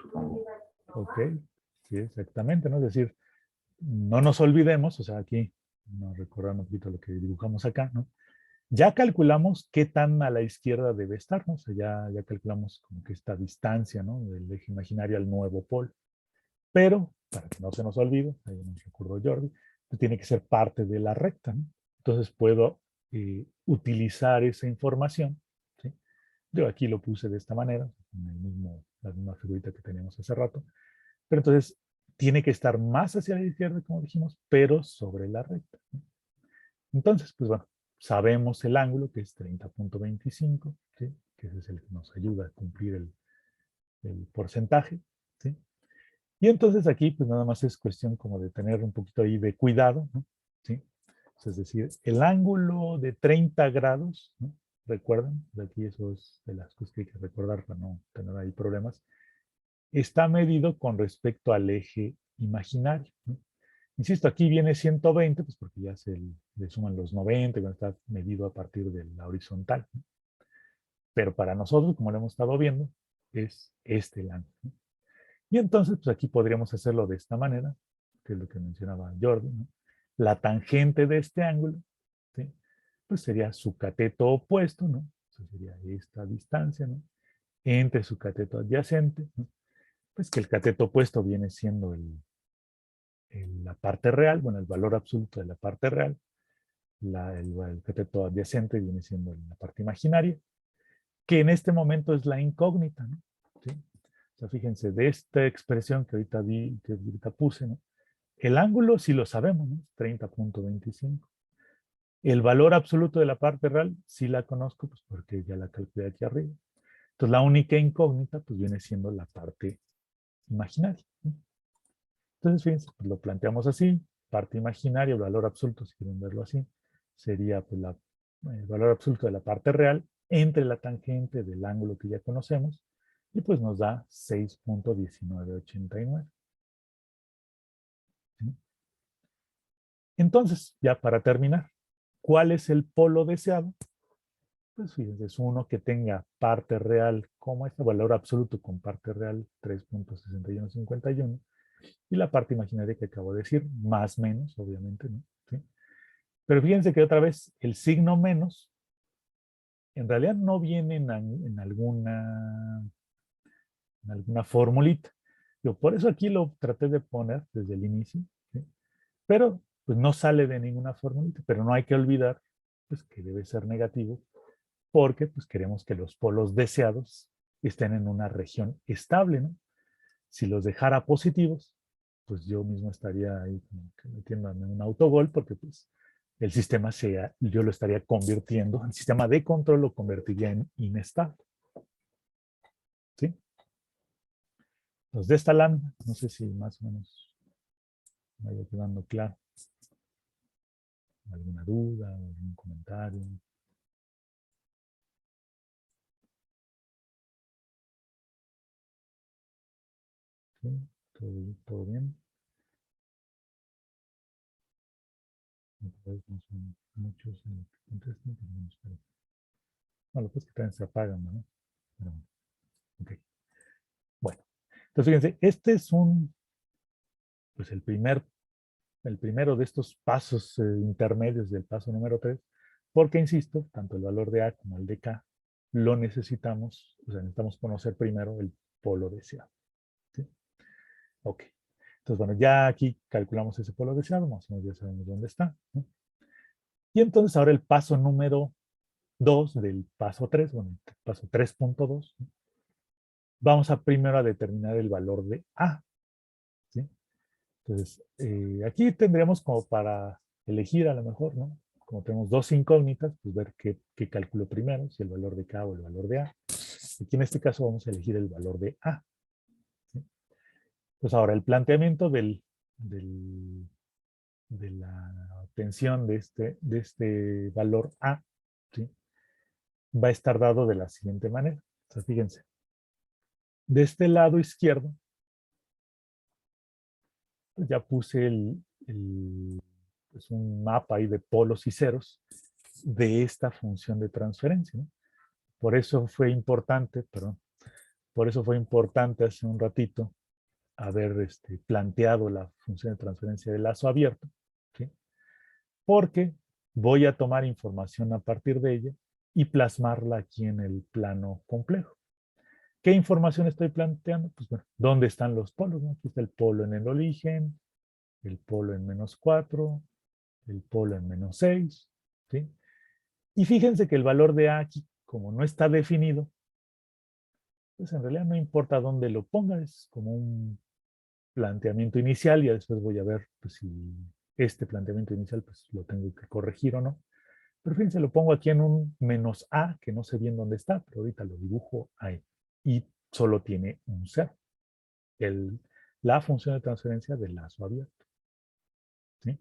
supongo. Ok, sí, exactamente, ¿no? Es decir, no nos olvidemos, o sea, aquí nos recordamos un poquito lo que dibujamos acá, ¿no? Ya calculamos qué tan a la izquierda debe estar, ¿no? O sea, ya calculamos como que esta distancia, ¿no? Del eje imaginario al nuevo polo. Pero, para que no se nos olvide, ahí nos recordó Jordi, pues tiene que ser parte de la recta, ¿no? Entonces puedo utilizar esa información, ¿sí? Yo aquí lo puse de esta manera, en la misma figurita que teníamos hace rato, pero entonces tiene que estar más hacia la izquierda, como dijimos, pero sobre la recta, ¿no? Entonces, pues bueno, sabemos el ángulo, que es 30.25, ¿sí? Que ese es el que nos ayuda a cumplir el porcentaje, ¿sí? Y entonces aquí, pues nada más es cuestión como de tener un poquito ahí de cuidado, ¿no? ¿Sí? Es decir, el ángulo de 30 grados, ¿no? Recuerden, de aquí eso es de las cosas que hay que recordar para no tener ahí problemas, está medido con respecto al eje imaginario, ¿no? Insisto, aquí viene 120, pues porque ya le suman los 90, y bueno, está medido a partir de la horizontal, ¿no? Pero para nosotros, como lo hemos estado viendo, es este el ángulo, ¿no? Y entonces, pues aquí podríamos hacerlo de esta manera, que es lo que mencionaba Jordi, ¿no? La tangente de este ángulo, ¿sí? Pues sería su cateto opuesto, ¿no? Eso sería esta distancia, ¿no? Entre su cateto adyacente, ¿no? Pues que el cateto opuesto viene siendo la parte real, bueno, el valor absoluto de la parte real. El cateto adyacente viene siendo la parte imaginaria, que en este momento es la incógnita, ¿no? ¿Sí? O sea, fíjense, de esta expresión que ahorita que ahorita puse, ¿no? El ángulo sí lo sabemos, ¿no? 30.25. El valor absoluto de la parte real sí la conozco, pues porque ya la calculé aquí arriba. Entonces la única incógnita pues viene siendo la parte imaginaria, ¿no? Entonces fíjense, pues lo planteamos así, parte imaginaria, el valor absoluto, si quieren verlo así, sería pues el valor absoluto de la parte real entre la tangente del ángulo que ya conocemos, y pues nos da 6.1989. ¿Sí? Entonces, ya para terminar, ¿cuál es el polo deseado? Pues fíjense, es uno que tenga parte real como este valor absoluto con parte real 3.6151 y la parte imaginaria que acabo de decir, más menos, obviamente, ¿no? ¿Sí? Pero fíjense que otra vez el signo menos en realidad no viene en alguna formulita. Yo por eso aquí lo traté de poner desde el inicio, ¿sí? Pero pues no sale de ninguna formulita, pero no hay que olvidar pues, que debe ser negativo porque pues, queremos que los polos deseados estén en una región estable, ¿no? Si los dejara positivos, pues yo mismo estaría ahí como que metiéndome en un autogol porque pues el sistema yo lo estaría convirtiendo, el sistema de control lo convertiría en inestable. ¿Sí? Entonces de esta lámina, no sé si más o menos me vaya quedando claro. ¿Alguna duda, algún comentario? ¿Sí? ¿Todo bien? Entonces, no son muchos en los que contestan, pero no nos parece. Bueno, pues que también se apagan, ¿no? Pero, ok. Bueno, entonces fíjense, este es pues el primero de estos pasos intermedios del paso número 3, porque, insisto, tanto el valor de A como el de K lo necesitamos, o sea, necesitamos conocer primero el polo deseado. ¿Sí? Ok. Entonces, bueno, ya aquí calculamos ese polo deseado, más o menos ya sabemos dónde está, ¿no? Y entonces ahora el paso número 2 del paso 3, bueno, el paso 3.2, ¿no? Vamos a primero a determinar el valor de A. ¿Sí? Entonces, aquí tendríamos como para elegir a lo mejor, ¿no? Como tenemos dos incógnitas, pues ver qué calculo primero, si el valor de K o el valor de A. Aquí en este caso vamos a elegir el valor de A. ¿Sí? Pues ahora el planteamiento de la obtención de este valor A, ¿sí? Va a estar dado de la siguiente manera. O sea, fíjense, de este lado izquierdo, pues ya puse pues un mapa ahí de polos y ceros de esta función de transferencia, ¿no? Por eso fue importante, hace un ratito haber planteado la función de transferencia de lazo abierto, ¿sí? Porque voy a tomar información a partir de ella y plasmarla aquí en el plano complejo. ¿Qué información estoy planteando? Pues bueno, ¿dónde están los polos? ¿No? Aquí está el polo en el origen, el polo en -4, el polo en -6, ¿sí? Y fíjense que el valor de A aquí, como no está definido, pues en realidad no importa dónde lo ponga, es como un planteamiento inicial y después voy a ver pues, si este planteamiento inicial pues, lo tengo que corregir o no. Pero fíjense, lo pongo aquí en un -A, que no sé bien dónde está, pero ahorita lo dibujo ahí. Y solo tiene un 0. La función de transferencia del lazo abierto. ¿Sí?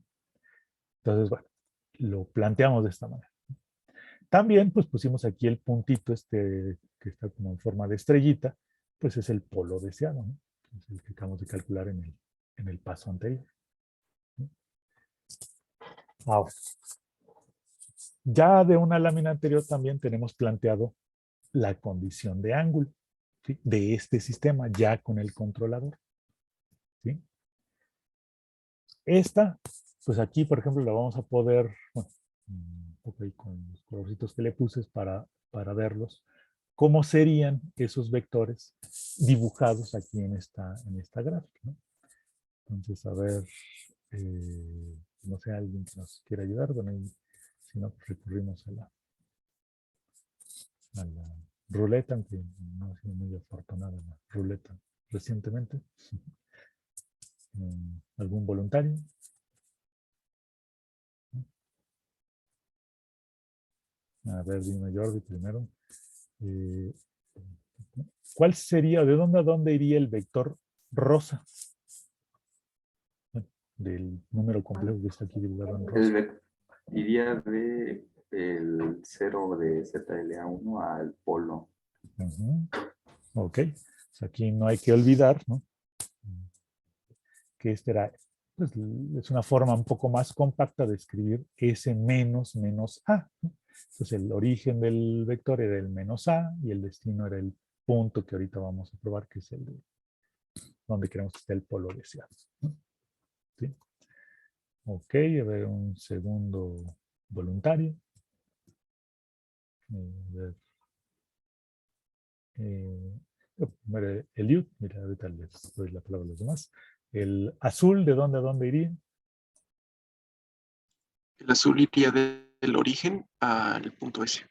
Entonces, bueno, lo planteamos de esta manera. También, pues pusimos aquí el puntito que está como en forma de estrellita, pues es el polo deseado, ¿no? Es el que acabamos de calcular en el paso anterior. ¿Sí? Ahora, ya de una lámina anterior también tenemos planteado la condición de ángulo. ¿sí? De este sistema, ya con el controlador. ¿Sí? Esta, pues aquí, por ejemplo, la vamos a poder, bueno, un poco ahí con los colorcitos que le puse para verlos, cómo serían esos vectores dibujados aquí en esta gráfica, ¿no? Entonces, a ver, no sé, alguien que nos quiera ayudar, bueno, y si no, pues recurrimos a la ruleta, aunque no ha sido muy afortunada la ruleta recientemente. ¿Algún voluntario? A ver, dime Jordi primero. Eh, ¿Cuál sería, de dónde a dónde iría el vector rosa? Del número complejo que está aquí dibujado en rosa. Iría de el 0 de ZLA1 al polo. Ujú. Ok. Pues aquí no hay que olvidar, ¿no? Que este era, pues, es una forma un poco más compacta de escribir S menos A, ¿no? Entonces el origen del vector era el menos A y el destino era el punto que ahorita vamos a probar, que es el de donde queremos que esté el polo deseado, ¿no? ¿Sí? Ok, a ver un segundo voluntario. A ver. Primero Eliud, mira, ahorita les doy la palabra a los demás. El azul, ¿de dónde a dónde iría? El azul iría del origen al punto S.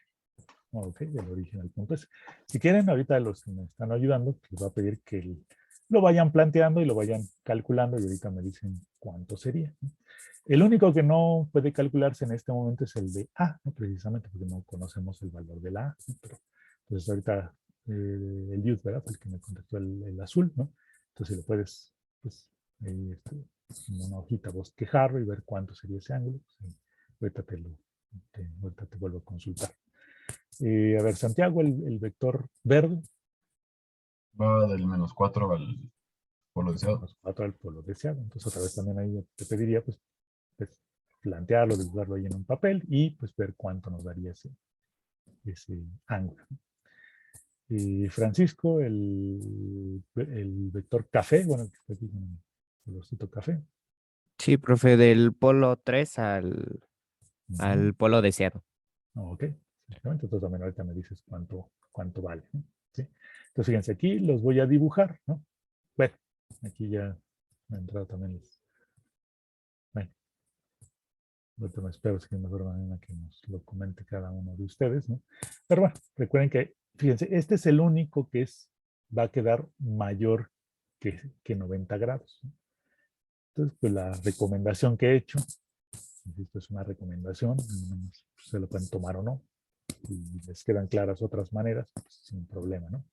Ok, del origen al punto S. Si quieren, ahorita los que me están ayudando, les voy a pedir que lo vayan planteando y lo vayan calculando y ahorita me dicen cuánto sería. El único que no puede calcularse en este momento es el de A, ¿no? Precisamente porque no conocemos el valor de la A, ¿no? Pero, entonces ahorita el youth, ¿verdad? El que me contestó el azul, ¿no? Entonces lo puedes, pues, ahí, en una hojita bosquejarlo y ver cuánto sería ese ángulo. Pues, ahorita te vuelvo a consultar. A ver, Santiago, el vector verde. Va del -4 al polo deseado. Los 4 al polo deseado. Entonces otra vez también ahí te pediría pues plantearlo, dibujarlo ahí en un papel y pues ver cuánto nos daría ese ángulo. Francisco, el vector café, bueno, que está aquí con el colorcito café. Sí, profe, del polo 3 al polo deseado. Ok, exactamente. Entonces también ahorita me dices cuánto vale, ¿no? ¿Sí? Entonces fíjense, aquí los voy a dibujar, ¿no? Bueno, aquí ya me ha entrado también bueno, ahorita me espero que mejor manera que nos lo comente cada uno de ustedes, ¿no? Pero bueno, recuerden que, fíjense, este es el único que va a quedar mayor que 90 grados, ¿no? Entonces, pues la recomendación que he hecho, esto es una recomendación, se lo pueden tomar o no, y les quedan claras otras maneras, pues, sin problema, ¿no?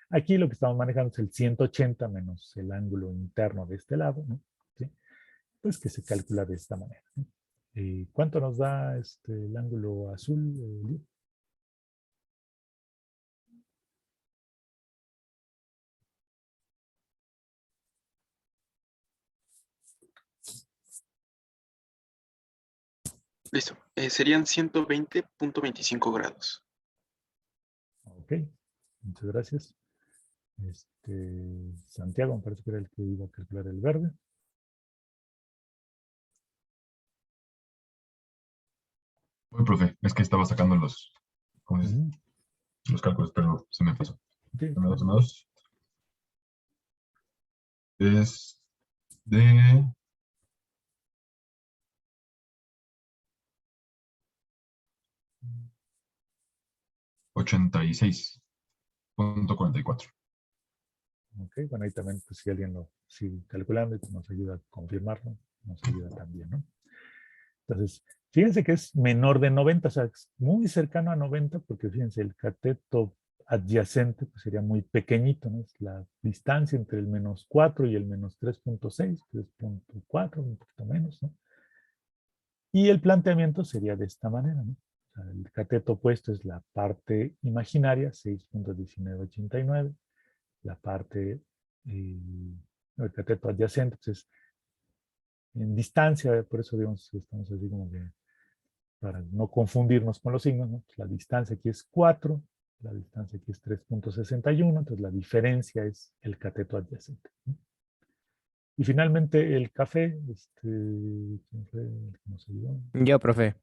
Aquí lo que estamos manejando es el 180 menos el ángulo interno de este lado, ¿no? ¿Sí? Pues que se calcula de esta manera, ¿no? ¿Cuánto nos da el ángulo azul? Listo. Serían 120.25 grados. Ok, muchas gracias. Santiago, me parece que era el que iba a calcular el verde. Uy, profe, es que estaba sacando ¿cómo se dice? Ujú. Los cálculos, pero se me pasó. Ok, M2 es de 86.44. ok, bueno, ahí también, pues si alguien lo sigue calculando y pues, nos ayuda a confirmarlo, nos ayuda también, ¿no? Entonces, fíjense que es menor de 90, o sea, es muy cercano a 90, porque fíjense, el cateto adyacente pues, sería muy pequeñito, ¿no? Es la distancia entre el -4 y el -3.6, 3.4, un poquito menos, ¿no? Y el planteamiento sería de esta manera, ¿no? O sea, el cateto opuesto es la parte imaginaria, 6.1989, la parte, el cateto adyacente, pues es en distancia, por eso digamos, estamos así como que, para no confundirnos con los signos, ¿no? Pues la distancia aquí es 4 La distancia aquí es 3.61, entonces la diferencia es el cateto adyacente. Y finalmente el café, ¿quién fue el que nos ayudó? Yo, profe.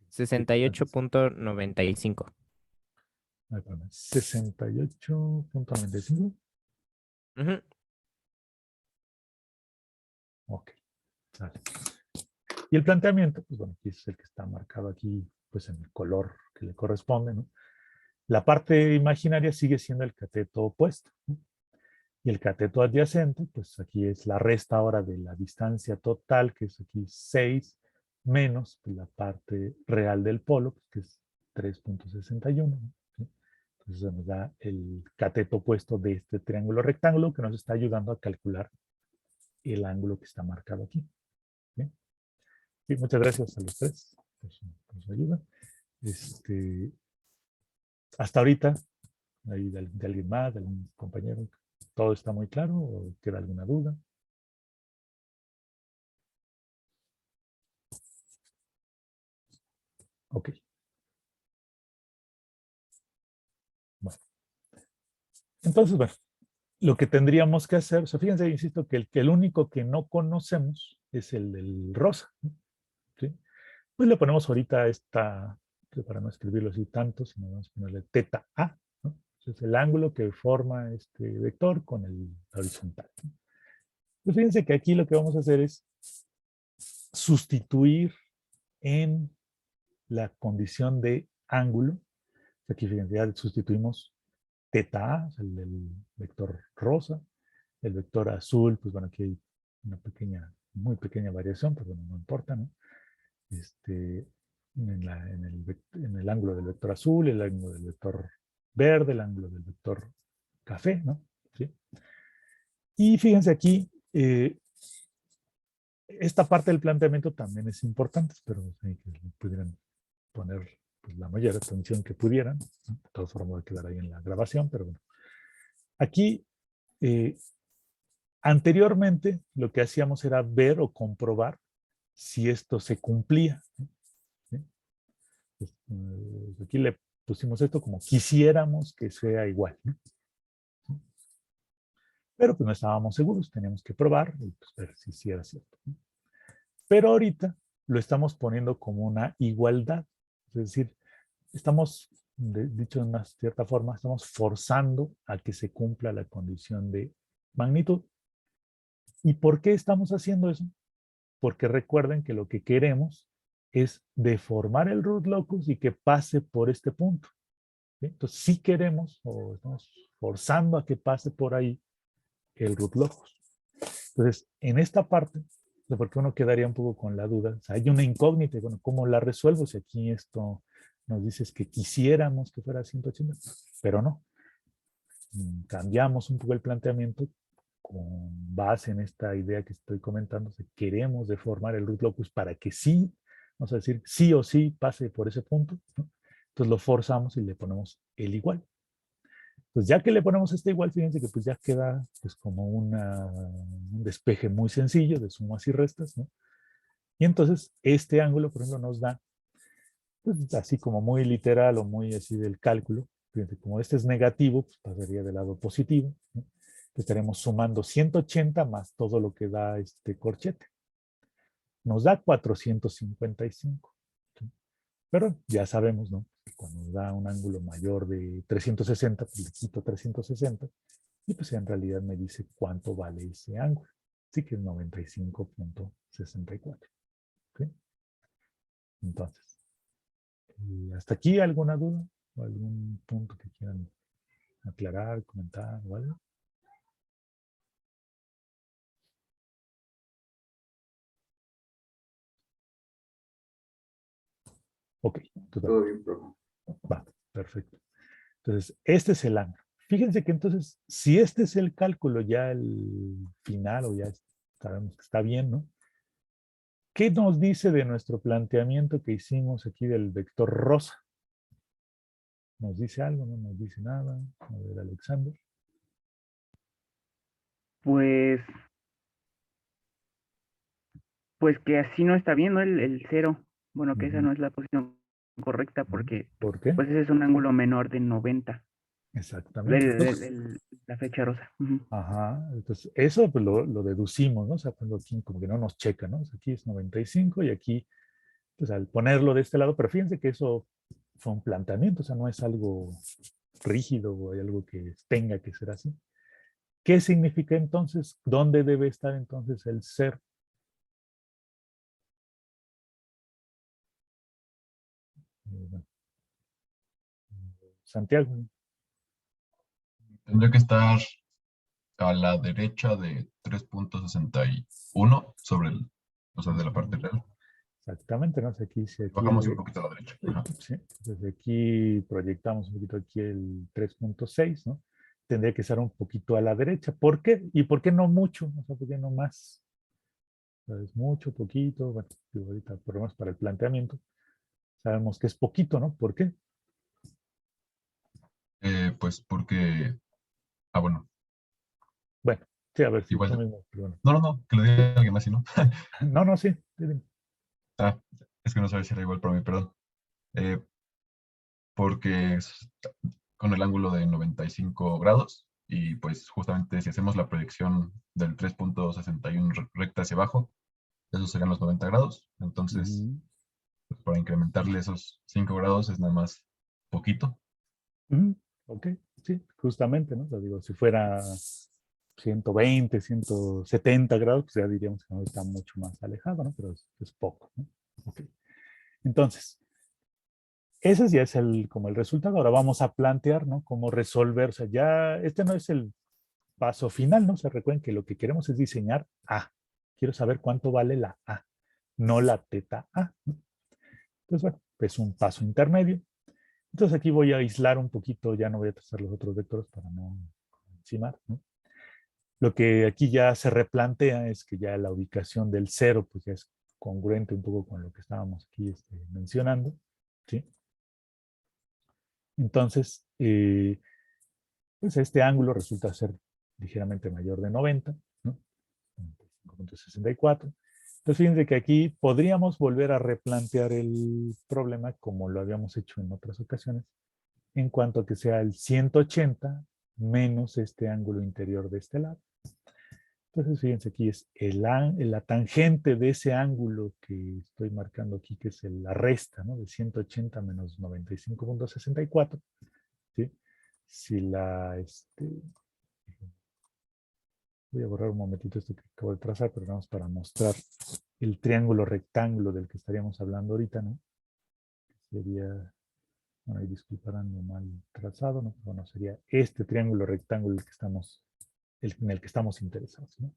Sí, gracias. 68.95. Ay, perdón, 68.95. Ujú. Ok, sale. Y el planteamiento, pues bueno, aquí es el que está marcado aquí, pues en el color que le corresponde, ¿no? La parte imaginaria sigue siendo el cateto opuesto, ¿no? Y el cateto adyacente, pues aquí es la resta ahora de la distancia total, que es aquí 6, menos pues, la parte real del polo, pues, que es 3.61, ¿no? ¿Sí? Entonces se nos da el cateto opuesto de este triángulo rectángulo que nos está ayudando a calcular el ángulo que está marcado aquí. ¿Sí? Sí, muchas gracias a los tres por su ayuda. Hasta ahorita, ahí de alguien más, de algún compañero, ¿todo está muy claro o queda alguna duda? Ok. Bueno. Entonces, bueno, lo que tendríamos que hacer, o sea, fíjense, insisto, que el único que no conocemos es el del rosa, ¿no? ¿Sí? Pues le ponemos ahorita para no escribirlo así tanto, sino vamos a ponerle teta A, ¿no? Es el ángulo que forma este vector con el horizontal, ¿no? Pues fíjense que aquí lo que vamos a hacer es sustituir en la condición de ángulo. Aquí fíjense, ya sustituimos teta A, o sea, el del vector rosa, el vector azul, pues bueno, aquí hay una pequeña, muy pequeña variación, pero bueno, no importa, ¿no? En el ángulo del vector azul, el ángulo del vector verde, el ángulo del vector café, ¿no? ¿Sí? Y fíjense aquí, esta parte del planteamiento también es importante, pero que pudieran poner pues, la mayor atención que pudieran, ¿no? De todas formas va a quedar ahí en la grabación, pero bueno. Aquí, anteriormente, lo que hacíamos era ver o comprobar si esto se cumplía, ¿sí? Pues, aquí le pusimos esto como quisiéramos que sea igual, ¿no? Pero pues no estábamos seguros, teníamos que probar y pues, ver si sí era cierto, ¿no? Pero ahorita lo estamos poniendo como una igualdad, es decir, estamos, dicho de una cierta forma, estamos forzando a que se cumpla la condición de magnitud. ¿Y por qué estamos haciendo eso? Porque recuerden que lo que queremos es deformar el root locus y que pase por este punto, ¿sí? Entonces, sí queremos, o estamos forzando a que pase por ahí el root locus. Entonces, en esta parte, porque uno quedaría un poco con la duda, o sea, hay una incógnita, bueno, ¿cómo la resuelvo? Si aquí esto nos dices que quisiéramos que fuera 180, pero no. Cambiamos un poco el planteamiento con base en esta idea que estoy comentando, que queremos deformar el root locus para que sí, vamos a decir, sí o sí pase por ese punto, ¿no? Entonces lo forzamos y le ponemos el igual. Pues ya que le ponemos este igual, fíjense que pues ya queda pues como un despeje muy sencillo de sumas y restas, ¿no? Y entonces este ángulo, por ejemplo, nos da, pues así como muy literal o muy así del cálculo, fíjense, como este es negativo, pues pasaría del lado positivo, ¿no? Estaremos sumando 180 más todo lo que da este corchete. Nos da 455. ¿Sí? Pero ya sabemos, ¿no? Cuando nos da un ángulo mayor de 360, pues le quito 360 y pues en realidad me dice cuánto vale ese ángulo. Así que es 95.64. ¿Sí? Entonces, ¿hasta aquí alguna duda o algún punto que quieran aclarar, comentar o algo? Ok, Todo bien, profe. va, perfecto. Entonces, este es el ángulo. Fíjense que entonces, si este es el cálculo ya el final o ya sabemos que está bien, ¿no? ¿Qué nos dice de nuestro planteamiento que hicimos aquí del vector rosa? ¿Nos dice algo? ¿No nos dice nada? A ver, Alexander. Pues, pues que así no está bien, ¿no? El cero. Bueno, que esa no es la posición correcta porque ¿Por qué? pues ese es un ángulo menor de 90 Exactamente. de, Entonces, la flecha rosa. Ujú. ajá, entonces eso pues lo deducimos, ¿no? O sea, cuando aquí como que no nos checa, ¿no? O sea, aquí es 95 y aquí, pues al ponerlo de este lado, pero fíjense que eso fue un planteamiento, o sea, no es algo rígido o hay algo que tenga que ser así. ¿Qué significa entonces? ¿Dónde debe estar entonces el ser? Bueno, Santiago. Tendría que estar a la derecha de 3.61 sobre el, o sea, de la parte real. Exactamente, ¿no? O sea, aquí, si aquí Bajamos un poquito a la derecha. Ajá. sí, desde aquí proyectamos un poquito aquí el 3.6, ¿no? Tendría que estar un poquito a la derecha. ¿Por qué? ¿Y por qué no mucho? O sea, ¿por qué no más? ¿Sabes? Mucho, poquito. Bueno, digo, ahorita por lo menos para el planteamiento. Sabemos que es poquito, ¿no? ¿Por qué? Pues porque, bueno, Bueno, sí, a ver si tú igual. mismo. Pero bueno. No, que lo diga alguien más, si no. No, no, sí. Dime. Ah, es que no sabía si era igual para mí, perdón. Eh, porque con el ángulo de 95 grados y pues justamente si hacemos la proyección del 3.61 recta hacia abajo, esos serían los 90 grados. Entonces, Ujú. pues, para incrementarle esos 5 grados es nada más poquito. Ujú. Ok, sí, justamente, ¿no? O sea, digo, si fuera 120, 170 grados, pues ya diríamos que no está mucho más alejado, ¿no? Pero es poco, ¿no? Ok. Entonces, ese ya es como el resultado. Ahora vamos a plantear, ¿no? Cómo resolver. O sea, ya este no es el paso final, ¿no? Se recuerden que lo que queremos es diseñar A. Quiero saber cuánto vale la A, no la teta A, ¿no? Entonces, bueno, es un paso intermedio. Entonces aquí voy a aislar un poquito, ya no voy a trazar los otros vectores para no encimar, ¿no? Lo que aquí ya se replantea es que ya la ubicación del cero, pues ya es congruente un poco con lo que estábamos aquí mencionando, ¿sí? Entonces, pues este ángulo resulta ser ligeramente mayor de 90, ¿no? 95.64. Entonces, fíjense que aquí podríamos volver a replantear el problema como lo habíamos hecho en otras ocasiones, en cuanto a que sea el 180 menos este ángulo interior de este lado. Entonces, fíjense, aquí es la tangente de ese ángulo que estoy marcando aquí, que es la resta, ¿no? De 180 menos 95.64, ¿sí? Si voy a borrar un momentito esto que acabo de trazar, pero vamos para mostrar el triángulo rectángulo del que estaríamos hablando ahorita, ¿no? Sería, bueno, ahí disculparán lo mal trazado, ¿no? Bueno, sería este triángulo rectángulo en el que estamos interesados, ¿no?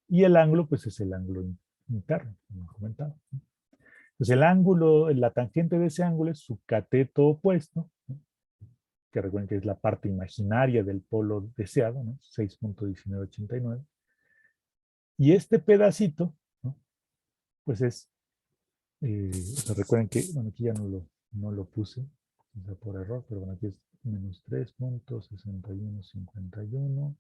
Y el ángulo, pues es el ángulo interno, como comentaba, ¿no? Pues el ángulo, la tangente de ese ángulo es su cateto opuesto, ¿no? Que recuerden que es la parte imaginaria del polo deseado, ¿no? 6.1989. Y este pedacito, ¿no? Pues es, o sea, recuerden que, bueno, aquí ya no lo puse, o sea, por error, pero bueno, aquí es menos 3.6151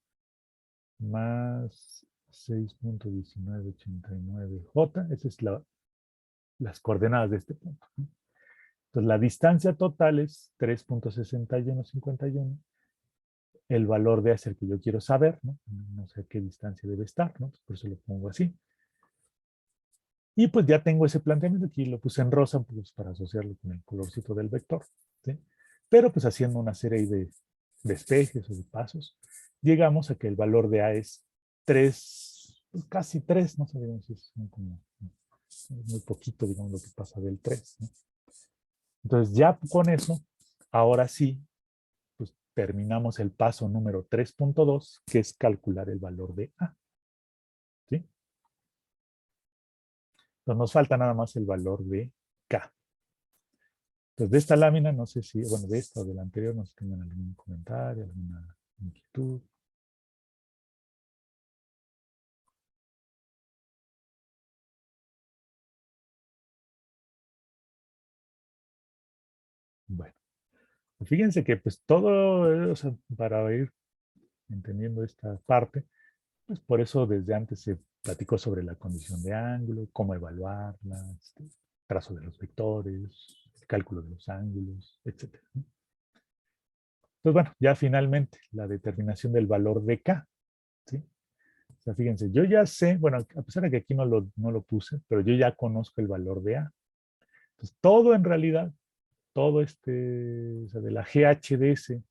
más 6.1989J, esa es las coordenadas de este punto, ¿no? Entonces, la distancia total es 3.6151. El valor de A es el que yo quiero saber, ¿no? No sé a qué distancia debe estar, ¿no? Por eso lo pongo así. Y pues ya tengo ese planteamiento, aquí lo puse en rosa pues, para asociarlo con el colorcito del vector, ¿sí? Pero pues haciendo una serie de despejes o de pasos, llegamos a que el valor de A es 3, pues casi 3, no sabemos si es como muy poquito, digamos, lo que pasa del 3, ¿no? Entonces ya con eso, ahora sí, pues terminamos el paso número 3.2, que es calcular el valor de A, ¿sí? Entonces nos falta nada más el valor de K. Entonces de esta lámina, no sé si, bueno, de esta o de la anterior, no sé si tengan algún comentario, alguna inquietud. Bueno, pues fíjense que pues todo, o sea, para ir entendiendo esta parte, pues por eso desde antes se platicó sobre la condición de ángulo, cómo evaluarla, trazo de los vectores, cálculo de los ángulos, etc. Entonces, bueno, ya finalmente la determinación del valor de K. ¿Sí? O sea, fíjense, yo ya sé, bueno, a pesar de que aquí no lo puse, pero yo ya conozco el valor de A. Entonces, todo en realidad, todo o sea, de la GHDS,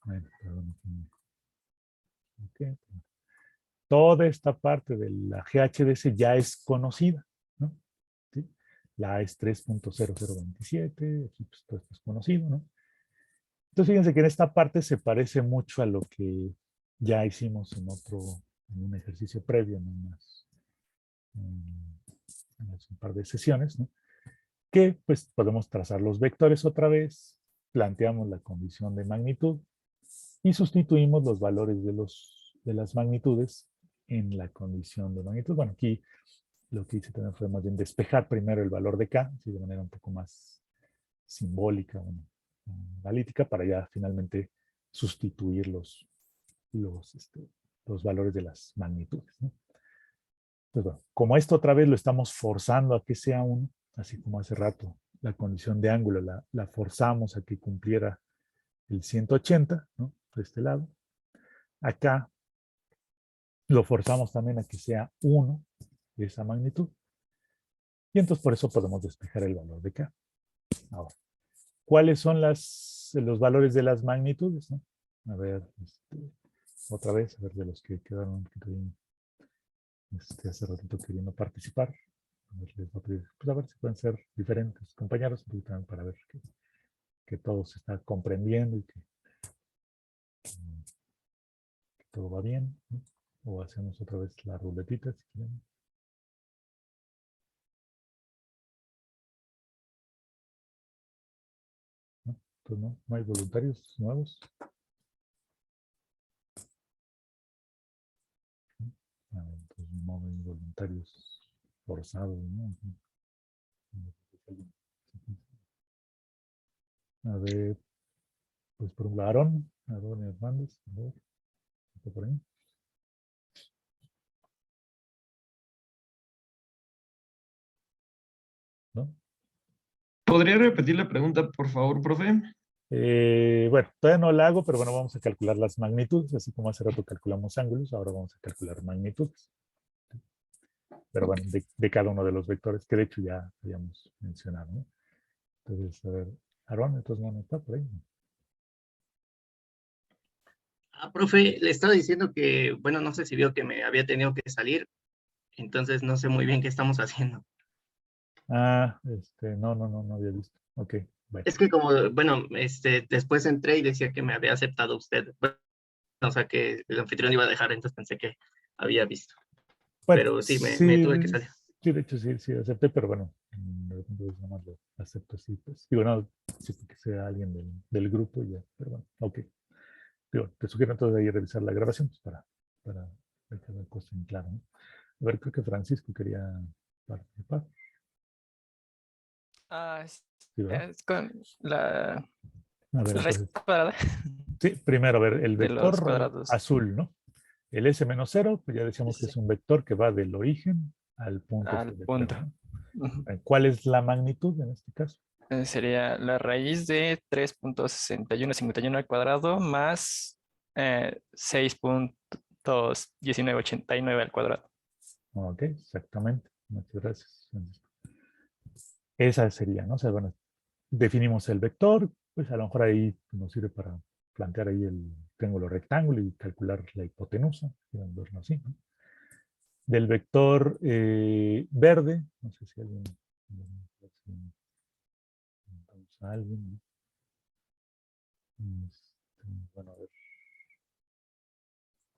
bueno, perdón, ok, toda esta parte de la GHDS ya es conocida, ¿no? ¿Sí? La A es 3.0027, aquí pues todo esto es conocido, ¿no? Entonces fíjense que en esta parte se parece mucho a lo que ya hicimos en un ejercicio previo, en un par de sesiones, ¿no? Que pues podemos trazar los vectores otra vez, planteamos la condición de magnitud y sustituimos los valores de las magnitudes en la condición de magnitud. Bueno, aquí lo que hice también fue más bien despejar primero el valor de K, así de manera un poco más simbólica, analítica, para ya finalmente sustituir los valores de las magnitudes, ¿no? Pues bueno, como esto otra vez lo estamos forzando a que sea 1, así como hace rato la condición de ángulo la forzamos a que cumpliera el 180, ¿no? De este lado. Acá lo forzamos también a que sea 1 de esa magnitud. Y entonces por eso podemos despejar el valor de K. Ahora, ¿cuáles son los valores de las magnitudes, ¿no? A ver, otra vez, a ver de los que quedaron hace ratito queriendo participar. A ver, les voy a pedir, pues a ver si pueden ser diferentes compañeros, también para ver que todo se está comprendiendo y que todo va bien, ¿no? O hacemos otra vez la ruletita si quieren. ¿No? Entonces no hay voluntarios nuevos. A ver, entonces no hay voluntarios forzados, ¿no? A ver, pues por ejemplo, Aarón Hernández, a ver, ¿está por ahí? ¿No? ¿Podría repetir la pregunta, por favor, profe? Bueno, todavía no la hago, pero bueno, vamos a calcular las magnitudes, así como hace rato calculamos ángulos, ahora vamos a calcular magnitudes. Pero bueno, de cada uno de los vectores, que de hecho ya habíamos mencionado, ¿no? Entonces, a ver, Aarón, entonces no está por ahí. Profe, le estaba diciendo que, bueno, no sé si vio que me había tenido que salir, entonces no sé muy bien qué estamos haciendo. Ah, no había visto. Ok, bueno. Es que como, bueno, después entré y decía que me había aceptado usted. Bueno, o sea, que el anfitrión iba a dejar, entonces pensé que había visto. Bueno, Pero sí, me sí, tuve que salir. sí, de hecho sí acepté, pero bueno, de repente nada más lo acepto así, pues. Digo, no, sí que sea alguien del grupo y ya, pero bueno, ok. Digo, te sugiero entonces ahí revisar la grabación pues, para ver cada cosa en claro, ¿no? A ver, creo que Francisco quería participar. Sí, ¿verdad? Es con la A ver, raíz entonces, cuadrada sí, primero, a ver, el de los vector cuadrados. azul, ¿no? El S-0, pues ya decíamos que Sí, es un vector que va del origen al punto al selector, punto. ¿no? Ujú. ¿Cuál es la magnitud en este caso? Sería la raíz de 3.6151 al cuadrado más 6.1989 al cuadrado. Ok, exactamente. Muchas gracias. Esa sería, ¿no? O sea, bueno, definimos el vector, pues a lo mejor ahí nos sirve para plantear ahí el triángulo rectángulo y calcular la hipotenusa, quieren verlo así, ¿no? Del vector verde, no sé si alguien, a alguien, ¿no? Bueno, a ver.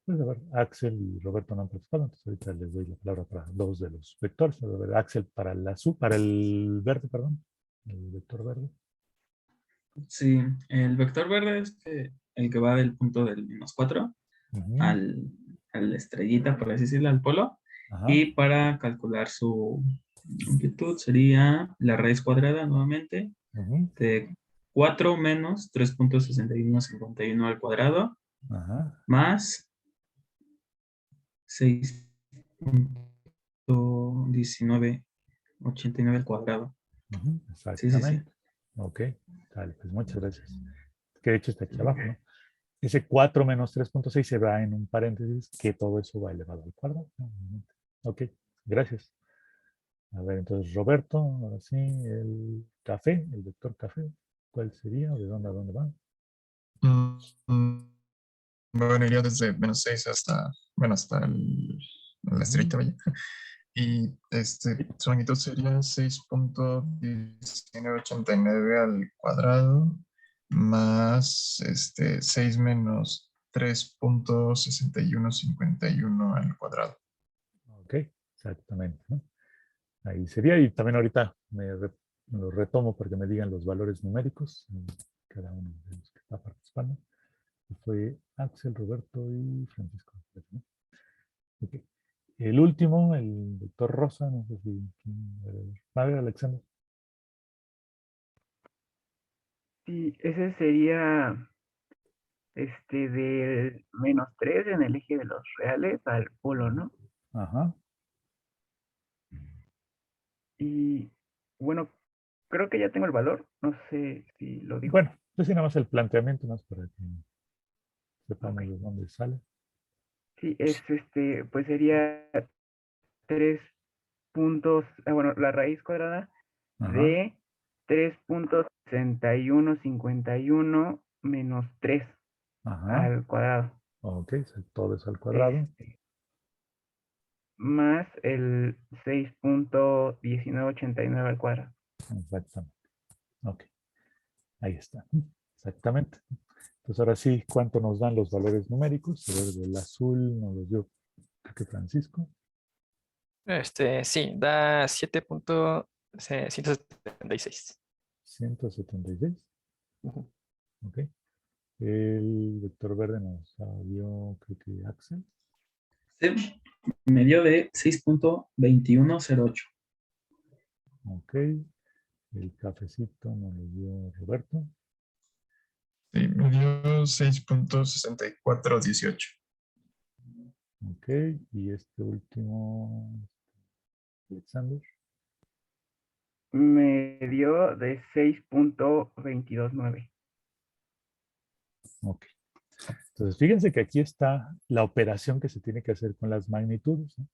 Pues a ver, Axel y Roberto no han participado, entonces ahorita les doy la palabra para dos de los vectores. A ver, Axel para el azul, para el verde, perdón, el vector verde. Sí, el vector verde es el que va del punto del -4 a la estrellita, por así decirlo, al polo. Ajá. Y para calcular su amplitud sería la raíz cuadrada nuevamente de 4 menos 3.6151 al cuadrado más 6.1989 89 al cuadrado. Ujú, Sí. exactamente. Ok, vale, pues muchas gracias. Que de hecho está aquí abajo, ¿no? Ese 4 menos 3.6 se va en un paréntesis, que todo eso va elevado al cuadrado. Ok, gracias. A ver, entonces Roberto, ahora sí, el café, el vector café, ¿cuál sería? ¿De dónde a dónde va? Bueno, iría desde -6 hasta, bueno, hasta la estrellita, vaya. Y su magnitud sería 6.1989 al cuadrado más 6 menos 3.6151 al cuadrado. Ok, exactamente, ¿no? Ahí sería, y también ahorita lo retomo porque me digan los valores numéricos, cada uno de los que está participando. Fue Axel, Roberto y Francisco, ¿no? Ok. El último, el doctor Rosa, no sé si... Vale, Alexander. Sí, ese sería del -3 en el eje de los reales al polo, ¿no? Ajá. Y bueno, creo que ya tengo el valor, no sé si lo digo. Bueno, pues nada más el planteamiento, más para que sepamos de dónde sale. Sí, es pues sería 3 puntos, bueno, la raíz cuadrada Ajá. de 3.6151 menos 3 Ajá. al cuadrado. Ok, todo eso al cuadrado. Más el 6.1989 al cuadrado. Exactamente. Ok. Ahí está. Exactamente. Entonces ahora sí, ¿cuánto nos dan los valores numéricos? A ver, del azul nos los dio, creo que Francisco. Sí, da 7.176. 176. Ujú. Ok. El vector verde nos dio, creo que Axel. Sí, me dio de 6.2108. Ok. El cafecito nos lo dio Roberto. Sí, me dio 6.6418. Ok. Y este último, Alexander. Me dio de 6.229. Ok. Entonces, fíjense que aquí está la operación que se tiene que hacer con las magnitudes, ¿no?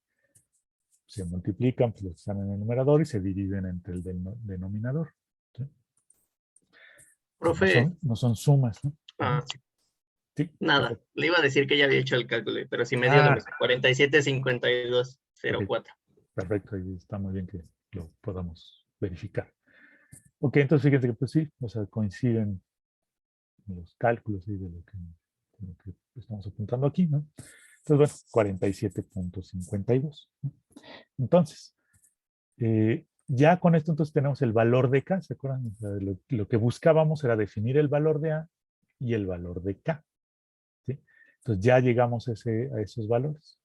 Se multiplican pues, los que están en el numerador y se dividen entre el denominador. ¿Sí? Profe, No son sumas, ¿no? Sí, nada, perfecto. le iba a decir que ya había hecho el cálculo, pero sí me dio Ah, de 47.5204. perfecto, y está muy bien que lo podamos verificar. Ok, entonces fíjense que pues sí, o sea, coinciden los cálculos de lo que estamos apuntando aquí, ¿no? Entonces, bueno, 47.52. ¿no? Entonces, ya con esto entonces tenemos el valor de K, ¿se acuerdan? O sea, lo que buscábamos era definir el valor de A y el valor de K. ¿Sí? Entonces ya llegamos a esos valores.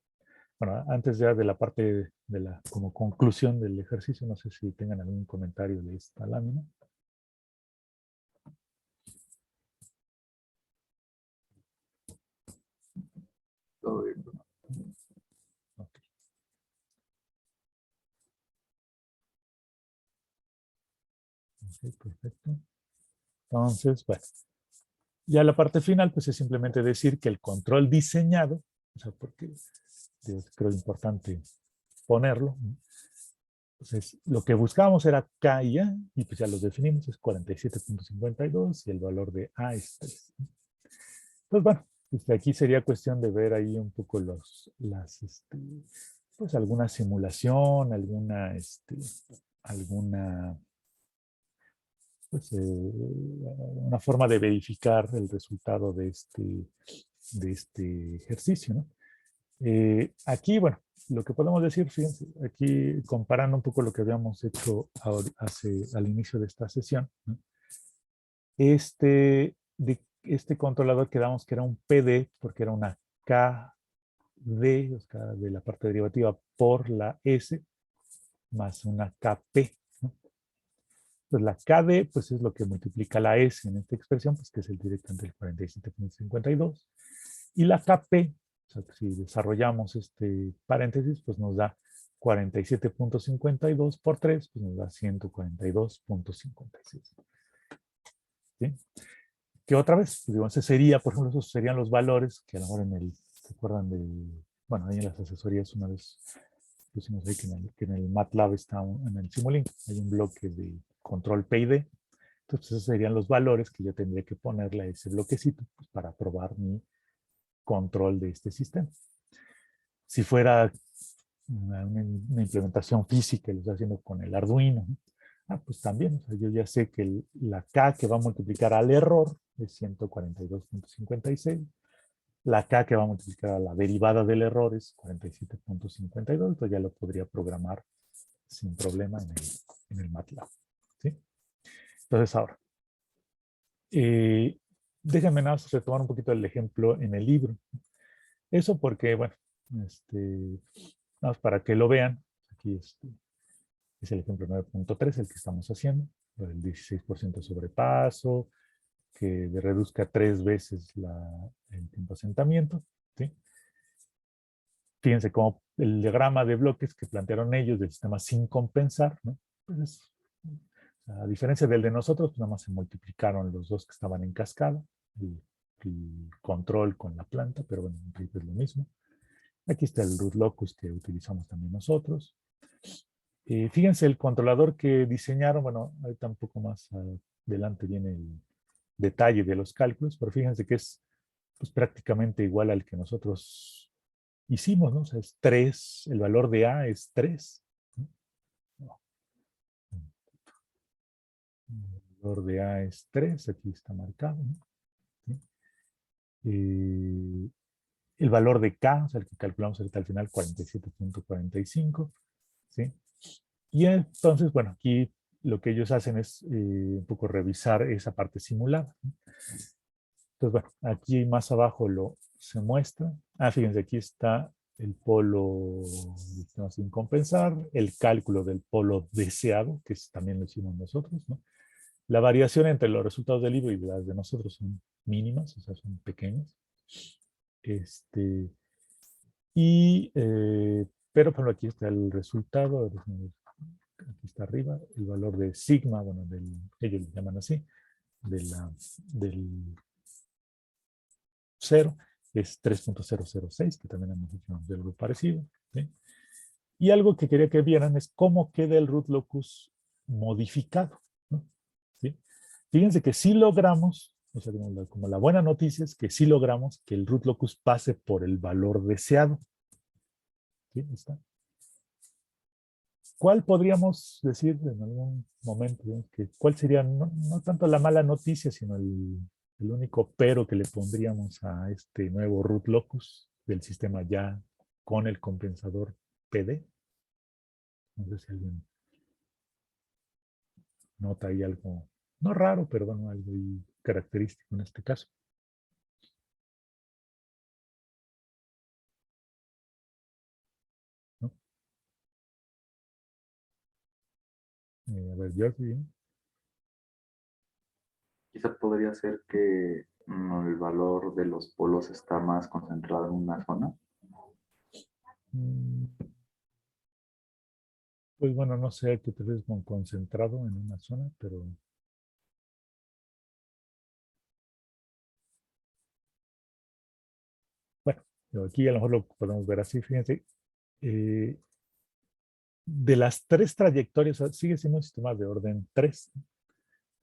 Bueno, antes ya de la parte de la como conclusión del ejercicio, no sé si tengan algún comentario de esta lámina. Todo bien. Okay. Ok, perfecto. Entonces, bueno, ya la parte final, pues es simplemente decir que el control diseñado, o sea, porque creo importante ponerlo, ¿no? Entonces, lo que buscábamos era K y A, y pues ya los definimos, es 47.52 y el valor de A es 3. Pues bueno, aquí sería cuestión de ver ahí un poco pues alguna simulación, pues, una forma de verificar el resultado de este ejercicio, ¿no? Aquí, bueno, lo que podemos decir, fíjense, aquí comparando un poco lo que habíamos hecho al inicio de esta sesión, ¿no? Este controlador quedamos que era un PD, porque era una KD, o sea, de la parte derivativa por la S, más una KP, ¿no? Pues la KD, pues es lo que multiplica la S en esta expresión, pues que es el directo entre el 47.52, y la KP, o sea, si desarrollamos este paréntesis, pues nos da 47.52 por 3, pues nos da 142.56. ¿Sí? Que otra vez, digo, ese sería, por ejemplo, esos serían los valores que a lo mejor ¿se acuerdan de? Bueno, ahí en las asesorías una vez pusimos ahí que en el MATLAB está en el Simulink, hay un bloque de control PID. Entonces esos serían los valores que yo tendría que ponerle a ese bloquecito pues, para probar mi control de este sistema. Si fuera una implementación física, lo estoy haciendo con el Arduino, ¿no? Pues también, o sea, yo ya sé que la K que va a multiplicar al error es 142.56, la K que va a multiplicar a la derivada del error es 47.52, entonces ya lo podría programar sin problema en el MATLAB. ¿Sí? Entonces ahora, déjenme nada más retomar un poquito el ejemplo en el libro. Eso porque, bueno, nada más para que lo vean, aquí es el ejemplo 9.3, el que estamos haciendo, el 16% sobrepaso, que reduzca 3 veces el tiempo de asentamiento. ¿Sí? Fíjense cómo el diagrama de bloques que plantearon ellos del sistema sin compensar, ¿no? Pues a diferencia del de nosotros, pues nada más se multiplicaron los dos que estaban en cascada, el control con la planta, pero bueno, en principio es lo mismo. Aquí está el root locus que utilizamos también nosotros. Fíjense el controlador que diseñaron, bueno, ahí tampoco más adelante viene el detalle de los cálculos, pero fíjense que es pues, prácticamente igual al que nosotros hicimos, ¿no? O sea, es 3, el valor de A es 3. ¿No? El valor de A es 3, aquí está marcado, ¿no? ¿Sí? El valor de K, o sea, el que calculamos ahorita al final, 47.45, ¿sí? Y entonces, bueno, aquí lo que ellos hacen es un poco revisar esa parte simulada, ¿no? Entonces, bueno, aquí más abajo se muestra. Fíjense, aquí está el polo sin compensar, el cálculo del polo deseado, que también lo hicimos nosotros, ¿no? La variación entre los resultados del libro y las de nosotros son mínimas, o sea, son pequeñas. Pero por ejemplo, aquí está el resultado, aquí está arriba, el valor de sigma, bueno, ellos lo llaman así, del 0 es 3.006, que también hemos hecho algo parecido. ¿Sí? Y algo que quería que vieran es cómo queda el root locus modificado, ¿no? ¿Sí? Fíjense que sí logramos, o sea, como la buena noticia es que sí logramos que el root locus pase por el valor deseado. ¿Sí? Está. ¿Cuál podríamos decir en algún momento? ¿Cuál sería no tanto la mala noticia, sino el único pero que le pondríamos a este nuevo root locus del sistema ya con el compensador PD? No sé si alguien nota ahí algo, no raro, pero bueno, algo característico en este caso. ¿No? A ver, George. Quizá podría ser que el valor de los polos está más concentrado en una zona. Pues bueno, no sé qué te ves con concentrado en una zona, pero... Bueno, aquí a lo mejor lo podemos ver así, fíjense. De las 3 trayectorias, sigue siendo un sistema de orden 3.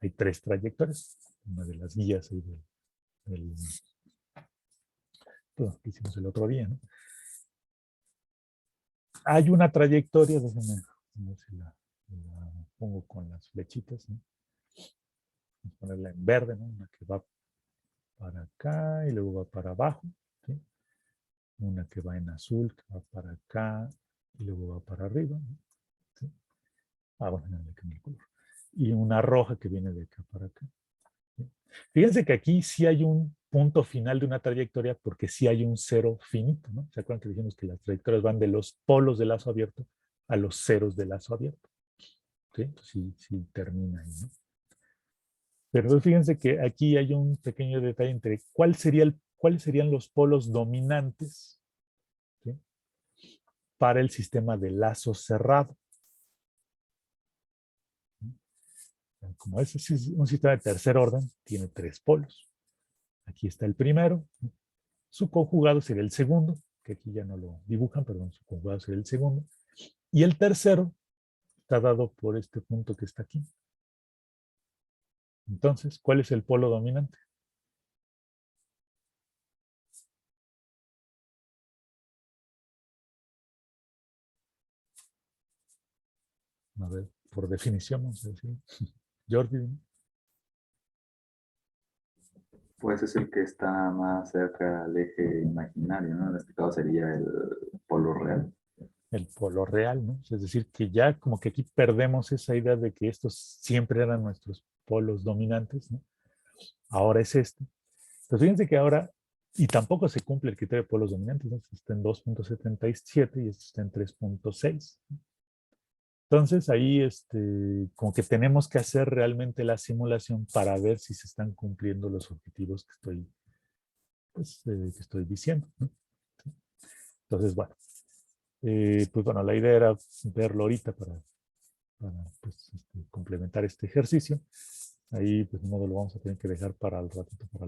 Hay 3 trayectorias. Una de las guías ahí que hicimos el otro día, ¿no? Hay una trayectoria, déjenme ver si la pongo con las flechitas, ¿no? Vamos a ponerla en verde, ¿no? Una que va para acá y luego va para abajo, ¿sí? Una que va en azul, que va para acá y luego va para arriba, ¿no? ¿Sí? Bueno, le cambié el color. Y una roja que viene de acá para acá. ¿Sí? Fíjense que aquí sí hay un punto final de una trayectoria porque sí hay un cero finito, ¿no? ¿Se acuerdan que dijimos que las trayectorias van de los polos de lazo abierto a los ceros de lazo abierto? ¿Sí? Entonces sí termina ahí, ¿no? Pero fíjense que aquí hay un pequeño detalle entre cuáles serían los polos dominantes, ¿sí? para el sistema de lazo cerrado. Como ese es un sistema de tercer orden, tiene 3 polos. Aquí está el primero. Su conjugado sería el segundo, que aquí ya no lo dibujan, perdón, su conjugado sería el segundo. Y el tercero está dado por este punto que está aquí. Entonces, ¿cuál es el polo dominante? A ver, por definición, vamos a decir. Jordi. Pues es el que está más cerca al eje imaginario, ¿no? En este caso sería el polo real. El polo real, ¿no? Es decir, que ya como que aquí perdemos esa idea de que estos siempre eran nuestros polos dominantes, ¿no? Ahora es este. Entonces fíjense que ahora, y tampoco se cumple el criterio de polos dominantes, ¿no? Este está en 2.77 y este está en 3.6. Entonces ahí como que tenemos que hacer realmente la simulación para ver si se están cumpliendo los objetivos que estoy, que estoy diciendo, ¿no? Entonces, bueno, pues bueno, la idea era verlo ahorita para pues, complementar este ejercicio. Ahí, pues, de modo lo vamos a tener que dejar para el ratito, para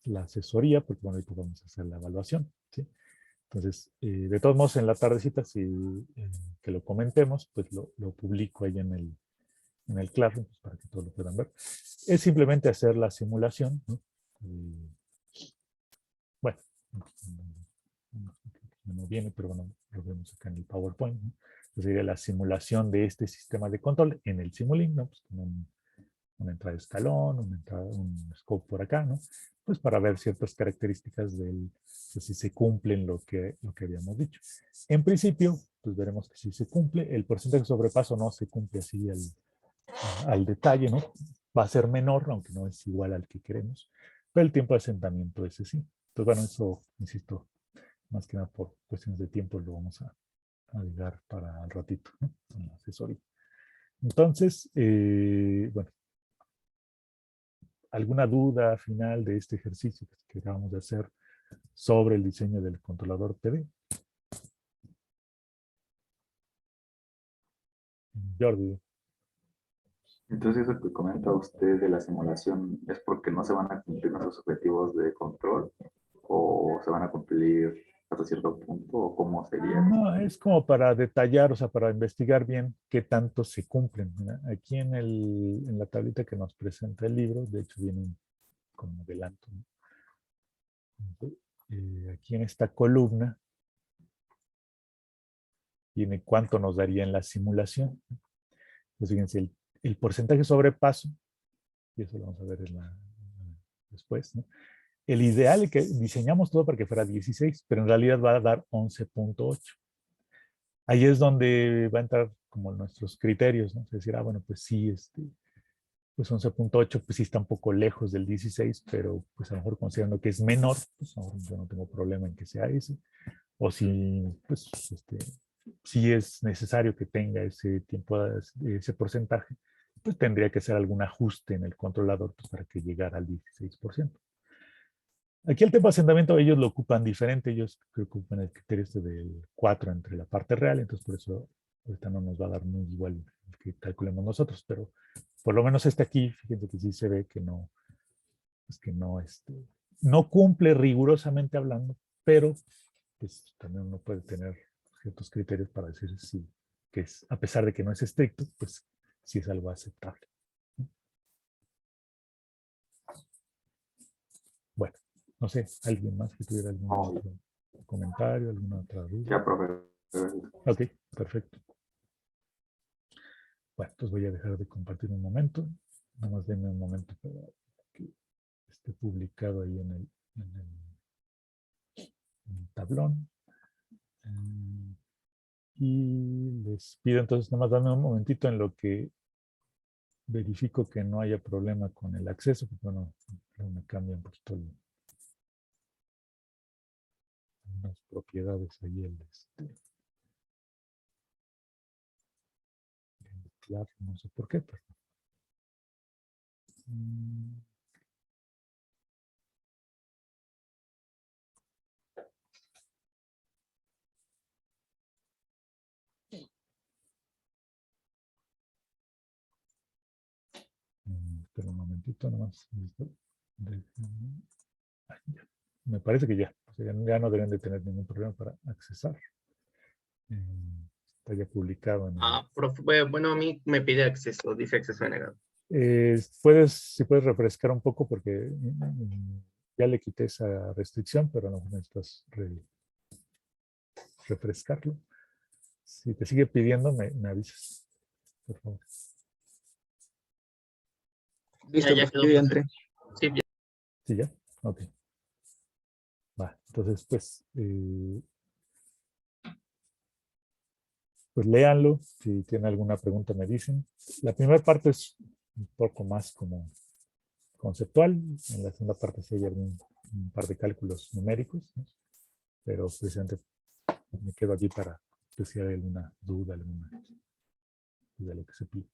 la asesoría, porque bueno, ahorita vamos a hacer la evaluación, ¿sí? Entonces, de todos modos, en la tardecita, si que lo comentemos, pues lo publico ahí en el Classroom, pues, para que todos lo puedan ver. Es simplemente hacer la simulación, ¿no? Bueno, no viene, pero bueno, lo vemos acá en el PowerPoint, ¿no? Entonces sería la simulación de este sistema de control en el Simulink, ¿no? Pues con una entrada de escalón, un scope por acá, ¿no? Pues para ver ciertas características de si se cumplen lo que habíamos dicho. En principio, pues veremos que si se cumple, el porcentaje de sobrepaso no se cumple así al detalle, ¿no? Va a ser menor, aunque no es igual al que queremos, pero el tiempo de asentamiento ese sí. Entonces, bueno, eso, insisto, más que nada por cuestiones de tiempo lo vamos a dejar para el ratito, ¿no? En la asesoría. Entonces, bueno, ¿alguna duda final de este ejercicio que acabamos de hacer sobre el diseño del controlador PD? Jordi. Entonces, eso que comenta usted de la simulación, ¿es porque no se van a cumplir nuestros objetivos de control? ¿O se van a cumplir hasta cierto punto? ¿O cómo sería? No, es como para detallar, o sea, para investigar bien qué tanto se cumplen. Mira, aquí en la tablita que nos presenta el libro, de hecho viene como adelanto, ¿no? Aquí en esta columna viene cuánto nos daría en la simulación. Entonces, fíjense, el porcentaje de sobrepaso, y eso lo vamos a ver después, ¿no? El ideal es que diseñamos todo para que fuera 16, pero en realidad va a dar 11.8. Ahí es donde va a entrar como nuestros criterios, ¿no? Es decir, bueno, pues sí, pues 11.8, pues sí está un poco lejos del 16, pero pues a lo mejor considerando que es menor, pues a lo mejor yo no tengo problema en que sea ese. O si, pues, si es necesario que tenga ese tiempo, ese porcentaje, pues tendría que hacer algún ajuste en el controlador pues, para que llegara al 16%. Aquí el tiempo de asentamiento ellos lo ocupan diferente, ellos ocupan el criterio del 4 entre la parte real, entonces por eso ahorita no nos va a dar muy igual el que calculemos nosotros, pero por lo menos aquí, fíjense que sí se ve que no, es que no, no cumple rigurosamente hablando, pero pues también uno puede tener ciertos criterios para decir si, que es, a pesar de que no es estricto, pues sí es algo aceptable. Bueno, no sé, ¿alguien más que tuviera algún otro comentario, alguna otra duda? Ya, profe. Ok, perfecto. Bueno, pues voy a dejar de compartir un momento. Nada más denme un momento para que esté publicado ahí en el tablón. Y les pido entonces, nada más darme un momentito en lo que verifico que no haya problema con el acceso, porque bueno, me cambia un poquito unas propiedades ahí claro, no sé por qué, pero momentito nomás. Me parece que ya. O sea, ya no deben de tener ningún problema para accesar. Está ya publicado en Profe, bueno, a mí me pide acceso, dice acceso denegado. si puedes refrescar un poco porque ya le quité esa restricción, pero no necesitas refrescarlo. Si te sigue pidiendo, me avisas, por favor. Listo, ya quedó, profe. Sí, ya. ¿Sí ya? Ok. Va, entonces pues léanlo. Si tienen alguna pregunta me dicen. La primera parte es un poco más como conceptual. En la segunda parte sí hay un par de cálculos numéricos, ¿no? Pero precisamente me quedo aquí para que si hay alguna duda, alguna de lo que se pide.